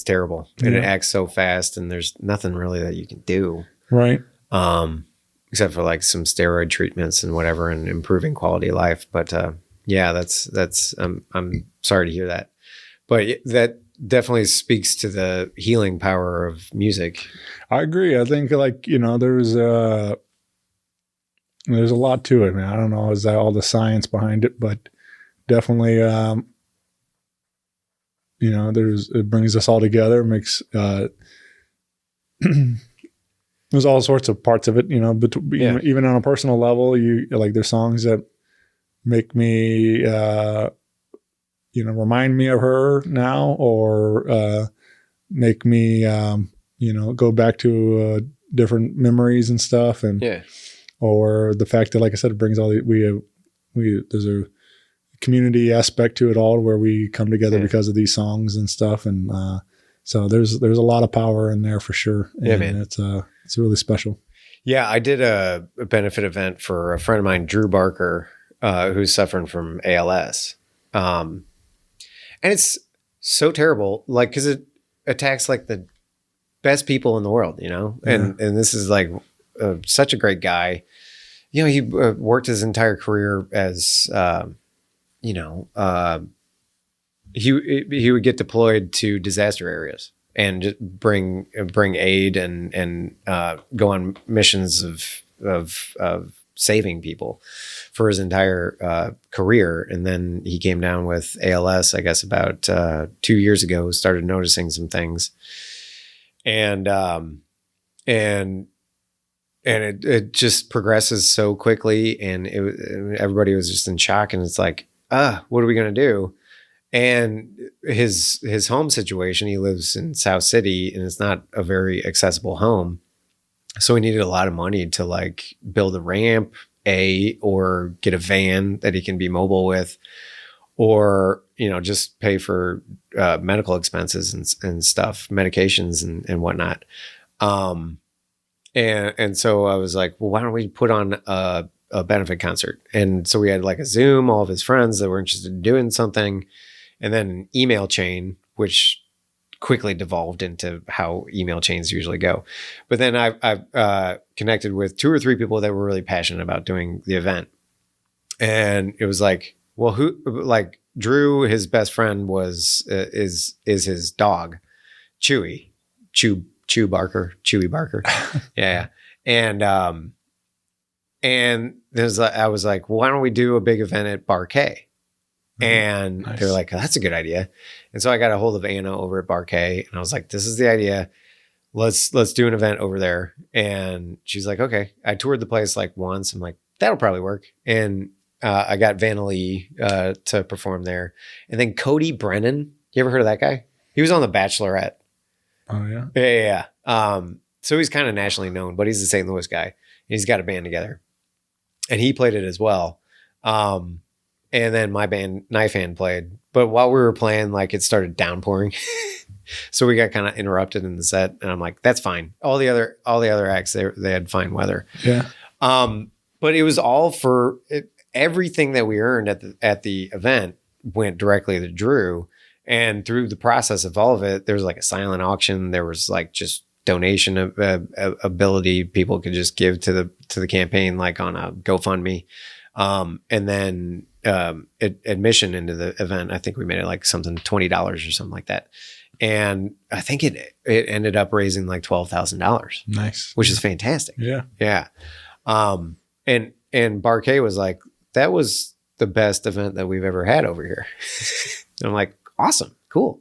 terrible, and it acts so fast, and there's nothing really that you can do, right? Except for like some steroid treatments and whatever, and improving quality of life. But that's I'm sorry to hear that, but that definitely speaks to the healing power of music. I agree. I think there's a lot to it, man. I don't know, is that all the science behind it, but definitely, it brings us all together, makes, there's all sorts of parts of it, even on a personal level, there's songs that make me, remind me of her now, or, make me, go back to, different memories and stuff. And, or the fact that, like I said, it brings all there's a community aspect to it all, where we come together because of these songs and stuff, and so there's a lot of power in there for sure. And man, it's really special. Yeah, I did a benefit event for a friend of mine, Drew Barker, who's suffering from ALS, and it's so terrible, because it attacks the best people in the world, and this is such a great guy. He worked his entire career as he would get deployed to disaster areas and just bring aid and go on missions of saving people for his entire career. And then he came down with ALS, I guess, about 2 years ago, started noticing some things, and it just progresses so quickly, and everybody was just in shock, and it's like, what are we going to do? And his home situation, he lives in South City, and it's not a very accessible home. So he needed a lot of money to build a ramp, or get a van that he can be mobile with, or, just pay for medical expenses and stuff, medications and whatnot. And so I was like, well, why don't we put on a benefit concert? And so we had a Zoom, all of his friends that were interested in doing something, and then an email chain, which quickly devolved into how email chains usually go. But then I connected with 2 or 3 people that were really passionate about doing the event. And it was well, who, Drew, his best friend is his dog, Chewy Barker. Yeah. And I was like, well, why don't we do a big event at Bar K? And they were like, oh, that's a good idea. And so I got a hold of Anna over at Barquet, and I was like, this is the idea. Let's do an event over there. And she's like, okay. I toured the place like once. I'm like, that'll probably work. And I got Vannalee to perform there. And then Cody Brennan. You ever heard of that guy? He was on The Bachelorette. Oh, yeah? Yeah. So he's kind of nationally known, but he's a St. Louis guy. He's got a band together. And he played it as well. And then my band, Knifehand, played. But while we were playing, like, it started downpouring. So we got kind of interrupted in the set. And I'm like, that's fine. All the other acts, they had fine weather. Yeah. But it was all for everything that we earned at the event went directly to Drew. And through the process of all of it, there was like a silent auction. There was like just donation ability. People could just give to the campaign, like on a GoFundMe. And then admission into the event, I think we made it like something $20 or something like that. And I think it ended up raising like $12,000. Nice. Which is fantastic. Yeah. Yeah. And Barquet was like, that was the best event that we've ever had over here. And I'm like, awesome. Cool.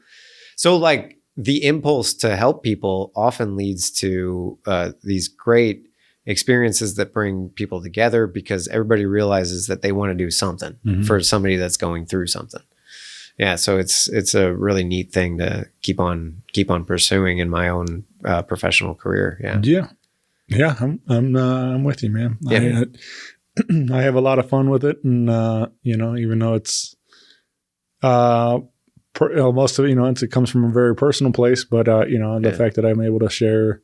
So like the impulse to help people often leads to these great experiences that bring people together because everybody realizes that they want to do something for somebody that's going through something. Yeah. So it's a really neat thing to keep on pursuing in my own professional career. Yeah. Yeah. Yeah. I'm with you, man. Yeah. I have a lot of fun with it. And, even though it's, most of it, it comes from a very personal place, but the fact that I'm able to share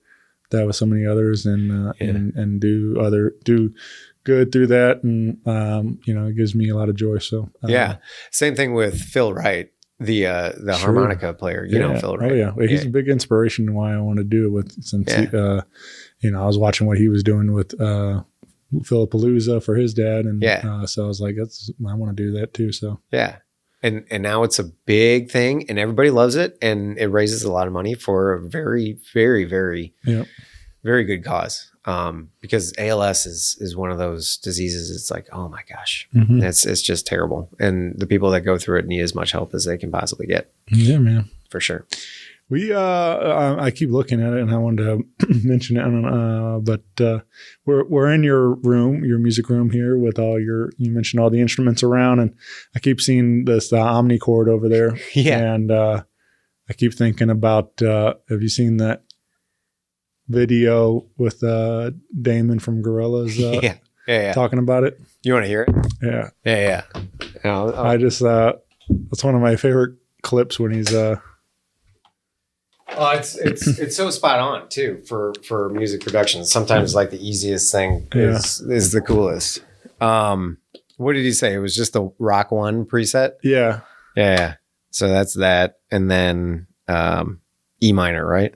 that with so many others and do good through that, and it gives me a lot of joy. So same thing with Phil Wright, the harmonica player. You know Phil Wright. Oh yeah, well, he's a big inspiration why I want to do it with. Since I was watching what he was doing with Philapalooza for his dad, and so I was like, I want to do that too. So yeah. And now it's a big thing and everybody loves it and it raises a lot of money for a very, very, very, very good cause. Because ALS is one of those diseases. It's like, oh my gosh, it's just terrible. And the people that go through it need as much help as they can possibly get. Yeah, man. For sure. I keep looking at it and I wanted to mention it, but we're in your room, your music room here with you mentioned all the instruments around, and I keep seeing this omnichord over there. Yeah. And I keep thinking about, have you seen that video with Damon from Gorillaz talking about it? You want to hear it? Yeah. Yeah. I just, that's one of my favorite clips when he's, Oh, it's so spot on too for music production. Sometimes like the easiest thing is the coolest. What did he say? It was just the Rock 1 preset? Yeah. Yeah. So that's that. And then E minor, right?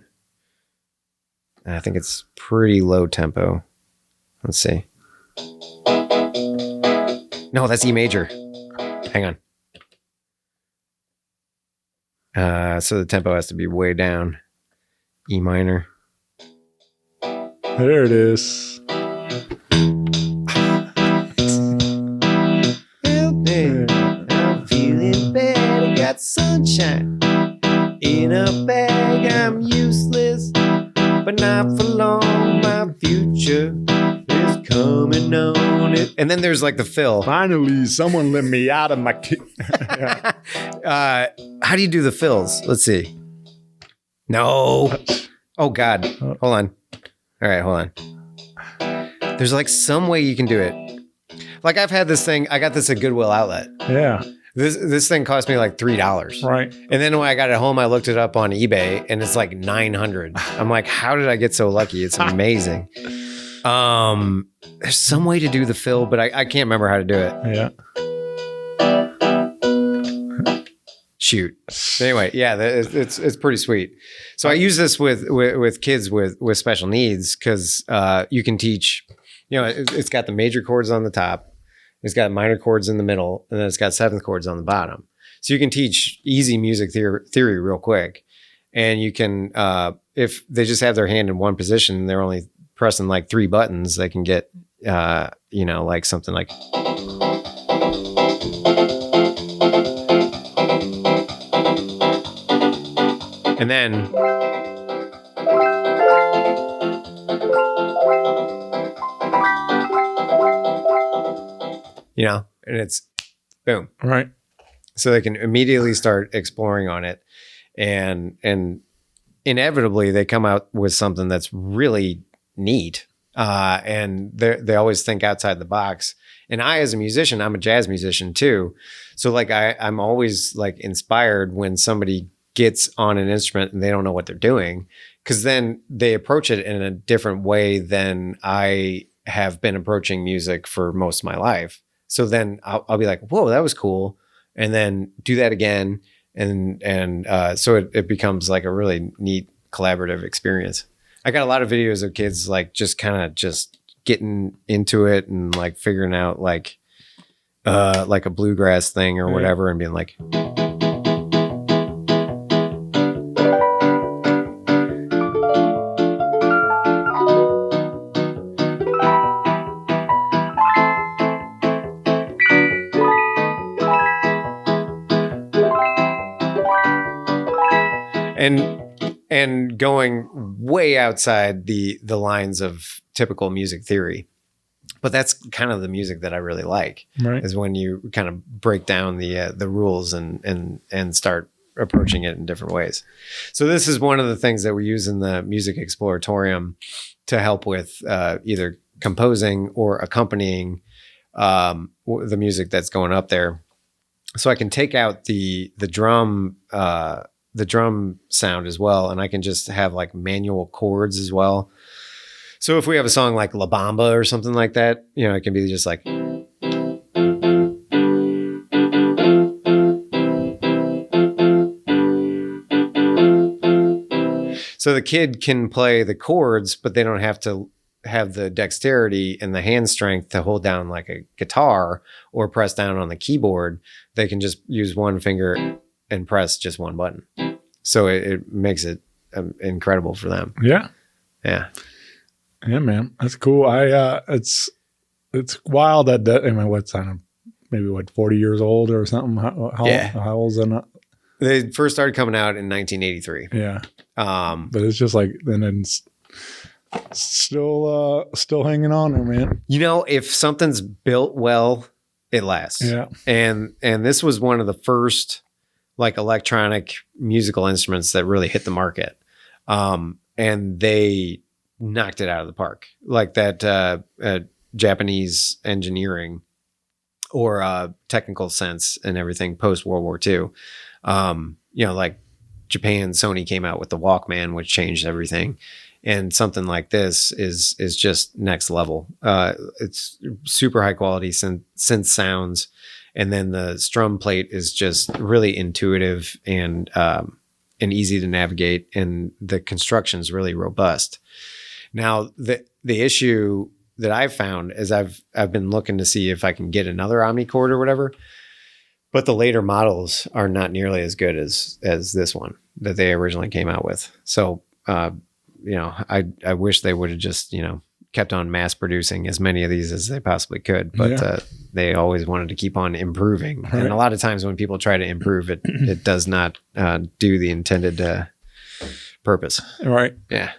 And I think it's pretty low tempo. Let's see. No, that's E major. Hang on. So the tempo has to be way down. E minor. There it is. I'm feeling bad. I got sunshine in a bag. I'm useless, but not for long. My future is coming on it. And then there's like the fill. Finally, someone let me out of my how do you do the fills? Let's see. No. Oh God. Hold on. All right, hold on. There's like some way you can do it. Like I've had this thing. I got this at Goodwill Outlet. Yeah. This thing cost me like $3. Right. And then when I got it home, I looked it up on eBay and it's like $900. I'm like, how did I get so lucky? It's amazing. There's some way to do the fill, but I can't remember how to do it. Yeah. Shoot. Anyway, yeah, it's pretty sweet. So I use this with kids with special needs because you can teach. It's got the major chords on the top, it's got minor chords in the middle, and then it's got seventh chords on the bottom. So you can teach easy music theory real quick, and you can if they just have their hand in one position, they're only pressing like 3 buttons, they can get like something like. And then and it's boom. Right. So they can immediately start exploring on it, and inevitably they come out with something that's really neat. And they always think outside the box. And I, as a musician, I'm a jazz musician too. So like I'm always like inspired when somebody gets on an instrument and they don't know what they're doing, because then they approach it in a different way than I have been approaching music for most of my life. So then I'll be like, whoa, that was cool. And then do that again. And so it becomes like a really neat collaborative experience. I got a lot of videos of kids like just kind of just getting into it and like figuring out like a bluegrass thing or whatever, and being like, and going way outside the lines of typical music theory. But that's kind of the music that I really like, Right. is when you kind of break down the rules and start approaching it in different ways. So this is one of the things that we use in the Music Exploratorium to help with either composing or accompanying the music that's going up there. So I can take out the drum sound as well, and I can just have like manual chords as well. So if we have a song like La Bamba or something like that, it can be just like, so the kid can play the chords, but they don't have to have the dexterity and the hand strength to hold down like a guitar or press down on the keyboard. They can just use one finger and press just one button. So it makes it incredible for them. Yeah. Yeah. Yeah, man. That's cool. It's wild that I mean, what's on maybe 40 years old or something. How old is that? They first started coming out in 1983. Yeah. But it's just like, and then it's still hanging on there, man. If something's built well, it lasts. Yeah. And this was one of the first like electronic musical instruments that really hit the market. And they knocked it out of the park, like that Japanese engineering or technical sense and everything post World War II. Like Japan, Sony came out with the Walkman, which changed everything. And something like this is just next level. It's super high quality synth sounds. And then the strum plate is just really intuitive and easy to navigate. And the construction is really robust. Now, the issue that I've found is I've been looking to see if I can get another Omnichord or whatever, but the later models are not nearly as good as this one that they originally came out with. So, I wish they would have just, kept on mass producing as many of these as they possibly could, but they always wanted to keep on improving. Right. And a lot of times when people try to improve it, it does not do the intended purpose. Right. Yeah.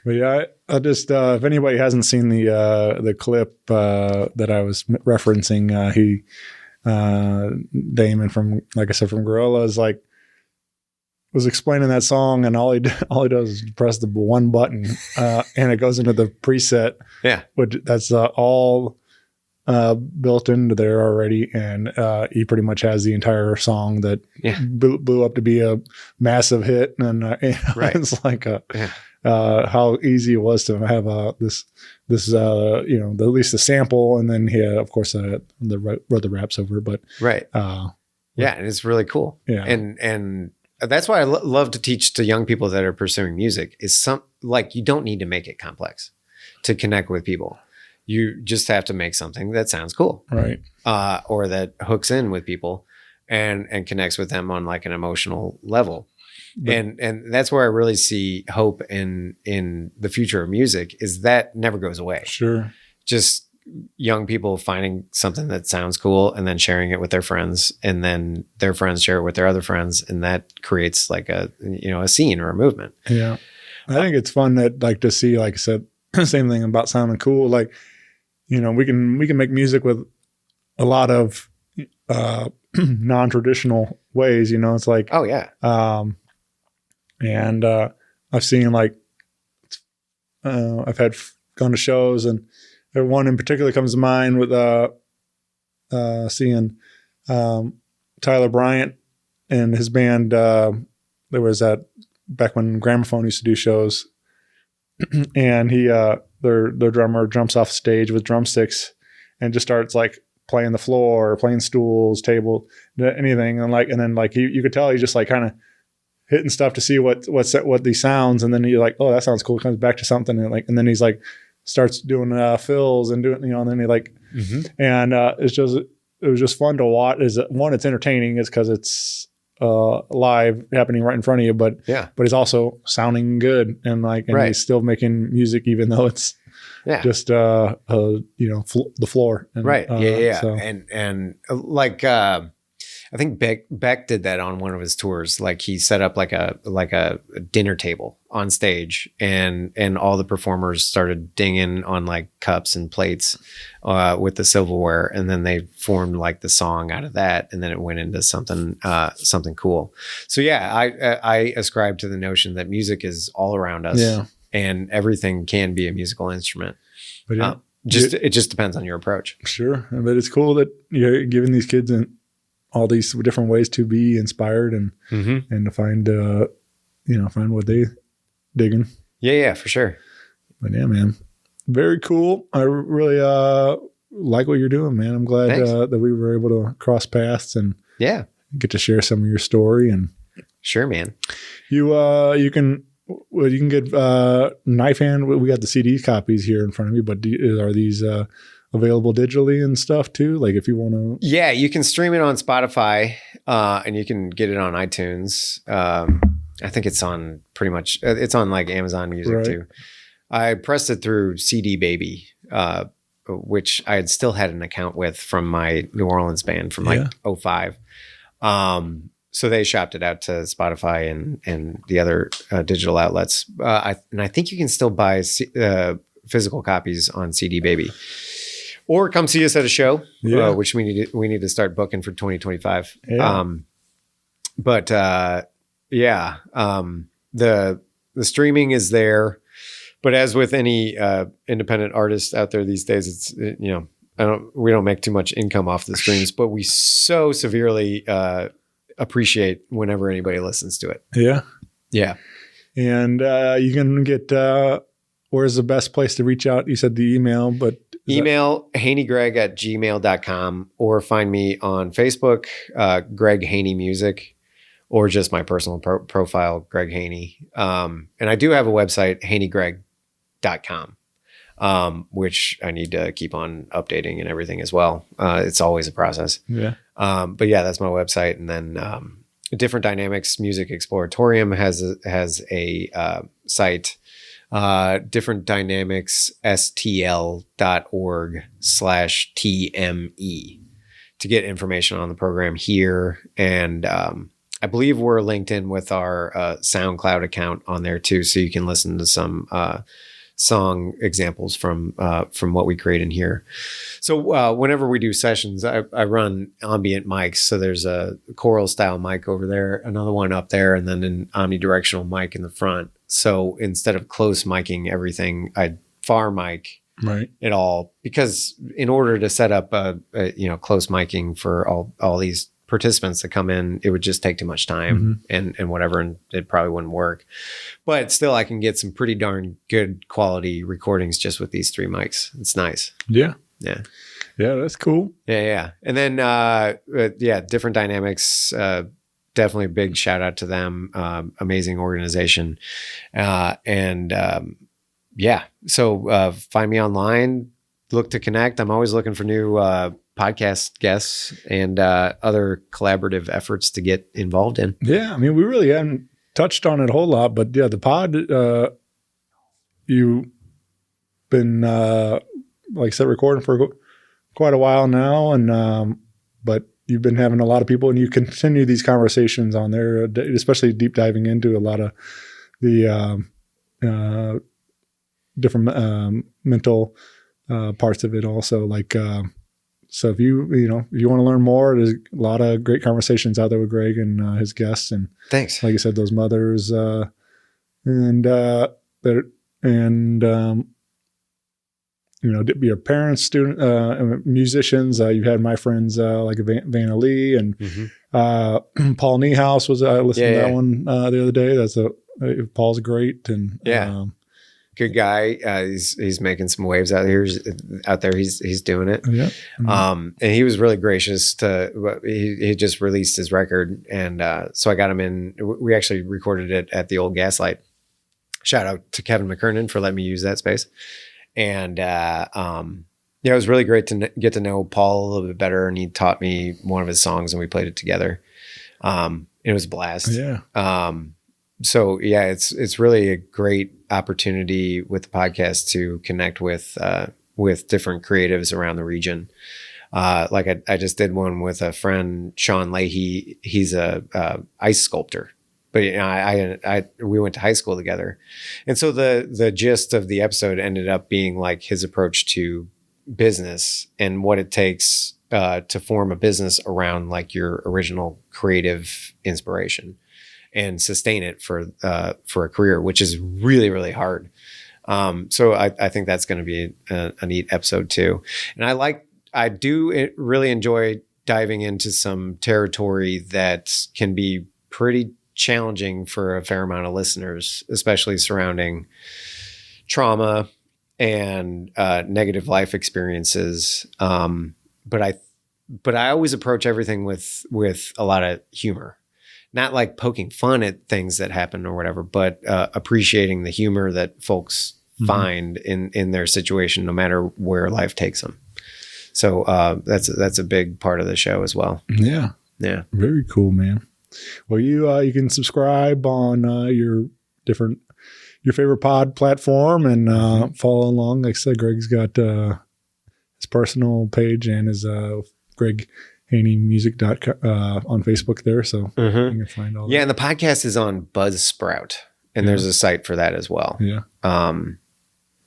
But yeah, I just if anybody hasn't seen the clip that I was referencing, Damon from, like I said, from Gorillaz, like was explaining that song, and all he does is press the one button, and it goes into the preset. Yeah, which that's all built into there already, and he pretty much has the entire song that blew up to be a massive hit, and right. It's like how easy it was to have this at least the sample, and then of course wrote the raps over, but right, and it's really cool, and that's why I love to teach to young people that are pursuing music. Is you don't need to make it complex to connect with people. You just have to make something that sounds cool, right? Or that hooks in with people and connects with them on like an emotional level. But, and that's where I really see hope in the future of music, is that never goes away. Sure. Just young people finding something that sounds cool and then sharing it with their friends, and then their friends share it with their other friends, and that creates like a scene or a movement. Yeah. I think it's fun that like to see, like I said, same thing about sounding cool. Like, we can make music with a lot of non-traditional ways, it's like, Oh yeah. And I've seen like, I've gone to shows, and one in particular comes to mind with seeing Tyler Bryant and his band. There was that back when Gramophone used to do shows, and he their drummer jumps off stage with drumsticks and just starts like playing the floor, playing stools, table, anything, and then you could tell he's just like kind of hitting stuff to see what these sounds, and then you're like, oh, that sounds cool. Comes back to something, and then he's like starts doing fills and doing, and then he like, and it was just fun to watch. It's entertaining, is because it's live happening right in front of you, but he's also sounding good, and Right. he's still making music even though it's just the floor, and, Right. Yeah. So. And like I think Beck did that on one of his tours. Like he set up like a dinner table on stage, and all the performers started dinging on like cups and plates with the silverware, and then they formed like the song out of that, and then it went into something cool. So yeah, I ascribe to the notion that music is all around us, and everything can be a musical instrument. But it just depends on your approach. Sure, but it's cool that you're giving these kids all these different ways to be inspired and to find find what they digging. Yeah, for sure. But yeah, man, very cool. I really like what you're doing, man. I'm glad that we were able to cross paths and get to share some of your story. And sure, man. You can get Knifehand. We got the CD copies here in front of me, but are these available digitally and stuff too? Like if you want to. Yeah, you can stream it on Spotify, and you can get it on iTunes. I think it's on it's on like Amazon Music too. I pressed it through CD Baby, which I had still had an account with from my New Orleans band from like 2005. So they shopped it out to Spotify and the other digital outlets. And I think you can still buy physical copies on CD Baby. Or come see us at a show, which we need to start booking for 2025. Yeah. The streaming is there, but as with any independent artist out there these days, it's we don't make too much income off the streams, but we so severely appreciate whenever anybody listens to it. Yeah. And you can get where's the best place to reach out? You said the email, but email HeaneyGreg@gmail.com, or find me on Facebook, Greg Heaney Music, or just my personal profile, Greg Heaney. And I do have a website, HeaneyGreg.com, which I need to keep on updating and everything as well. It's always a process. Yeah. But yeah, that's my website. And then Different Dynamics Music Exploratorium has a site. Different Dynamics stl.org/TME to get information on the program here. And I believe we're linked in with our SoundCloud account on there too. So you can listen to some song examples from what we create in here. So whenever we do sessions, I run ambient mics. So there's a choral style mic over there, another one up there, and then an omnidirectional mic in the front. So instead of close miking everything, I far mic it all, because in order to set up a close miking for all these participants that come in, it would just take too much time and whatever, and it probably wouldn't work. But still, I can get some pretty darn good quality recordings just with these three mics. It's nice. Yeah, that's cool. Yeah. And then Different Dynamics, definitely a big shout out to them. Amazing organization. So find me online, look to connect. I'm always looking for new podcast guests and other collaborative efforts to get involved in. Yeah. I mean, we really haven't touched on it a whole lot, but yeah, the pod, you've been like I said, recording for quite a while now, and but you've been having a lot of people, and you continue these conversations on there, especially deep diving into a lot of the different mental parts of it also. Like, so if you want to learn more, there's a lot of great conversations out there with Greg and his guests. And Thanks. like I said, those mothers your parents, student, musicians. You've had my friends like Vanna Lee and Paul Niehaus was, I listened to that one the other day. Paul's great. And good guy. He's making some waves out there. He's doing it. Yeah. And he was really gracious he just released his record. And so I got him in. We actually recorded it at the old Gaslight. Shout out to Kevin McKernan for letting me use that space. And it was really great to get to know Paul a little bit better. And he taught me one of his songs and we played it together. It was a blast. Yeah. So yeah, it's really a great opportunity with the podcast to connect with different creatives around the region. Like I just did one with a friend, Sean Leahy. He's a ice sculptor, but we went to high school together. And so the gist of the episode ended up being like his approach to business and what it takes to form a business around like your original creative inspiration and sustain it for a career, which is really, really hard. So I think that's going to be a neat episode too. And I do really enjoy diving into some territory that can be pretty challenging for a fair amount of listeners, especially surrounding trauma and negative life experiences. But I always approach everything with a lot of humor. Not like poking fun at things that happen or whatever, but appreciating the humor that folks find in their situation, no matter where life takes them. So that's a big part of the show as well. Yeah. Yeah. Very cool, man. Well, you can subscribe on your favorite pod platform and follow along. Like I said, Greg's got his personal page and his Greg Heaney Music on Facebook there, so you can find all that. Yeah, and the podcast is on Buzzsprout, and there's a site for that as well. Yeah. And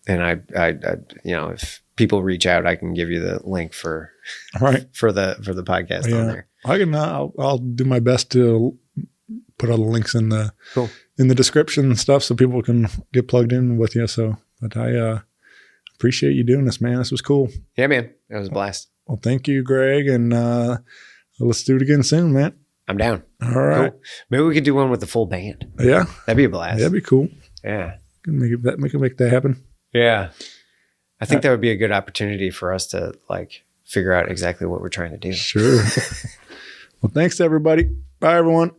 I if people reach out, I can give you the link for the podcast on there. I can. I'll do my best to put all the links in the description and stuff, so people can get plugged in with you. So, but I appreciate you doing this, man. This was cool. Yeah, man, it was a blast. Well, thank you, Greg, and let's do it again soon, man. I'm down. All right. Cool. Maybe we could do one with the full band. Yeah. That'd be a blast. That'd be cool. Yeah. Make that happen. Yeah. I think that would be a good opportunity for us to like figure out exactly what we're trying to do. Sure. Well, thanks, everybody. Bye, everyone.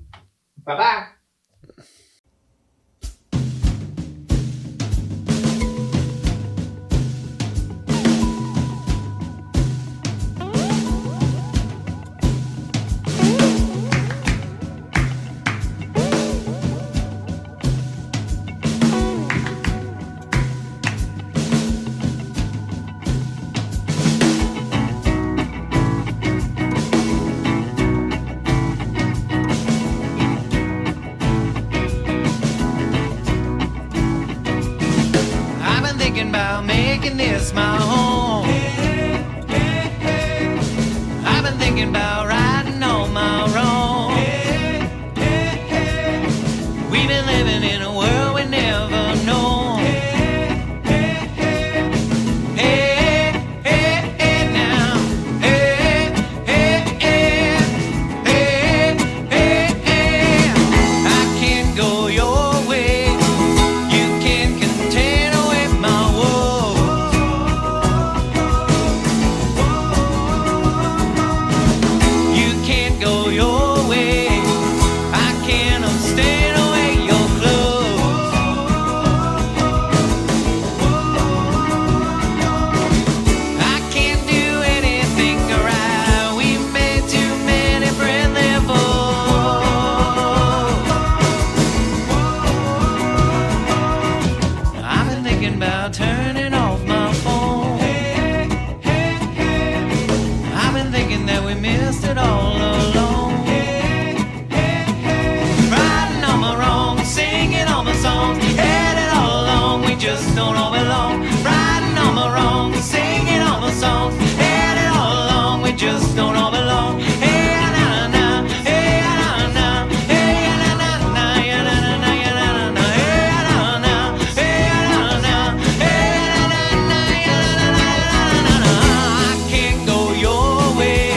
Bye-bye. This my home. I've been thinking about righting all my wrongs. We've been living in a world we never known. Hey, hey, hey now. Hey, hey, hey. Hey, hey, hey. I can't go your way. You can contain away my woes. missed it all along. Riding on my wrong, singing all my songs, had it all along, we just don't all belong. Riding on my wrong, singing all my songs, had it all along, we just don't all belong. Hey, na na, hey, na na, hey, na na na, ya na na na, ya na na na, hey, na na, hey, na na, hey, na na na, ya na na na, na. I can't go your way,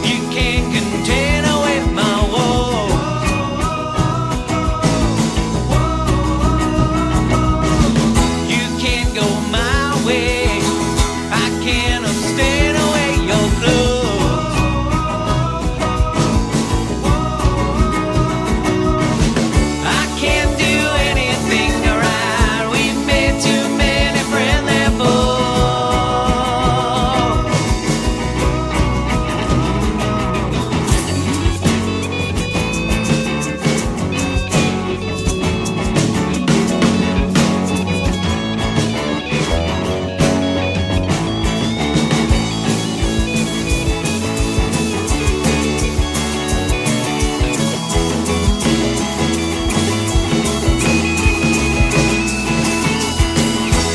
you can't contain away my woe. You can't go my way, I can't abstain away your clothes. I can't do anything right, we've made too many friendly foes.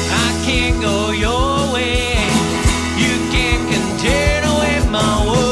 I can't go your way, you can't contain away my woe.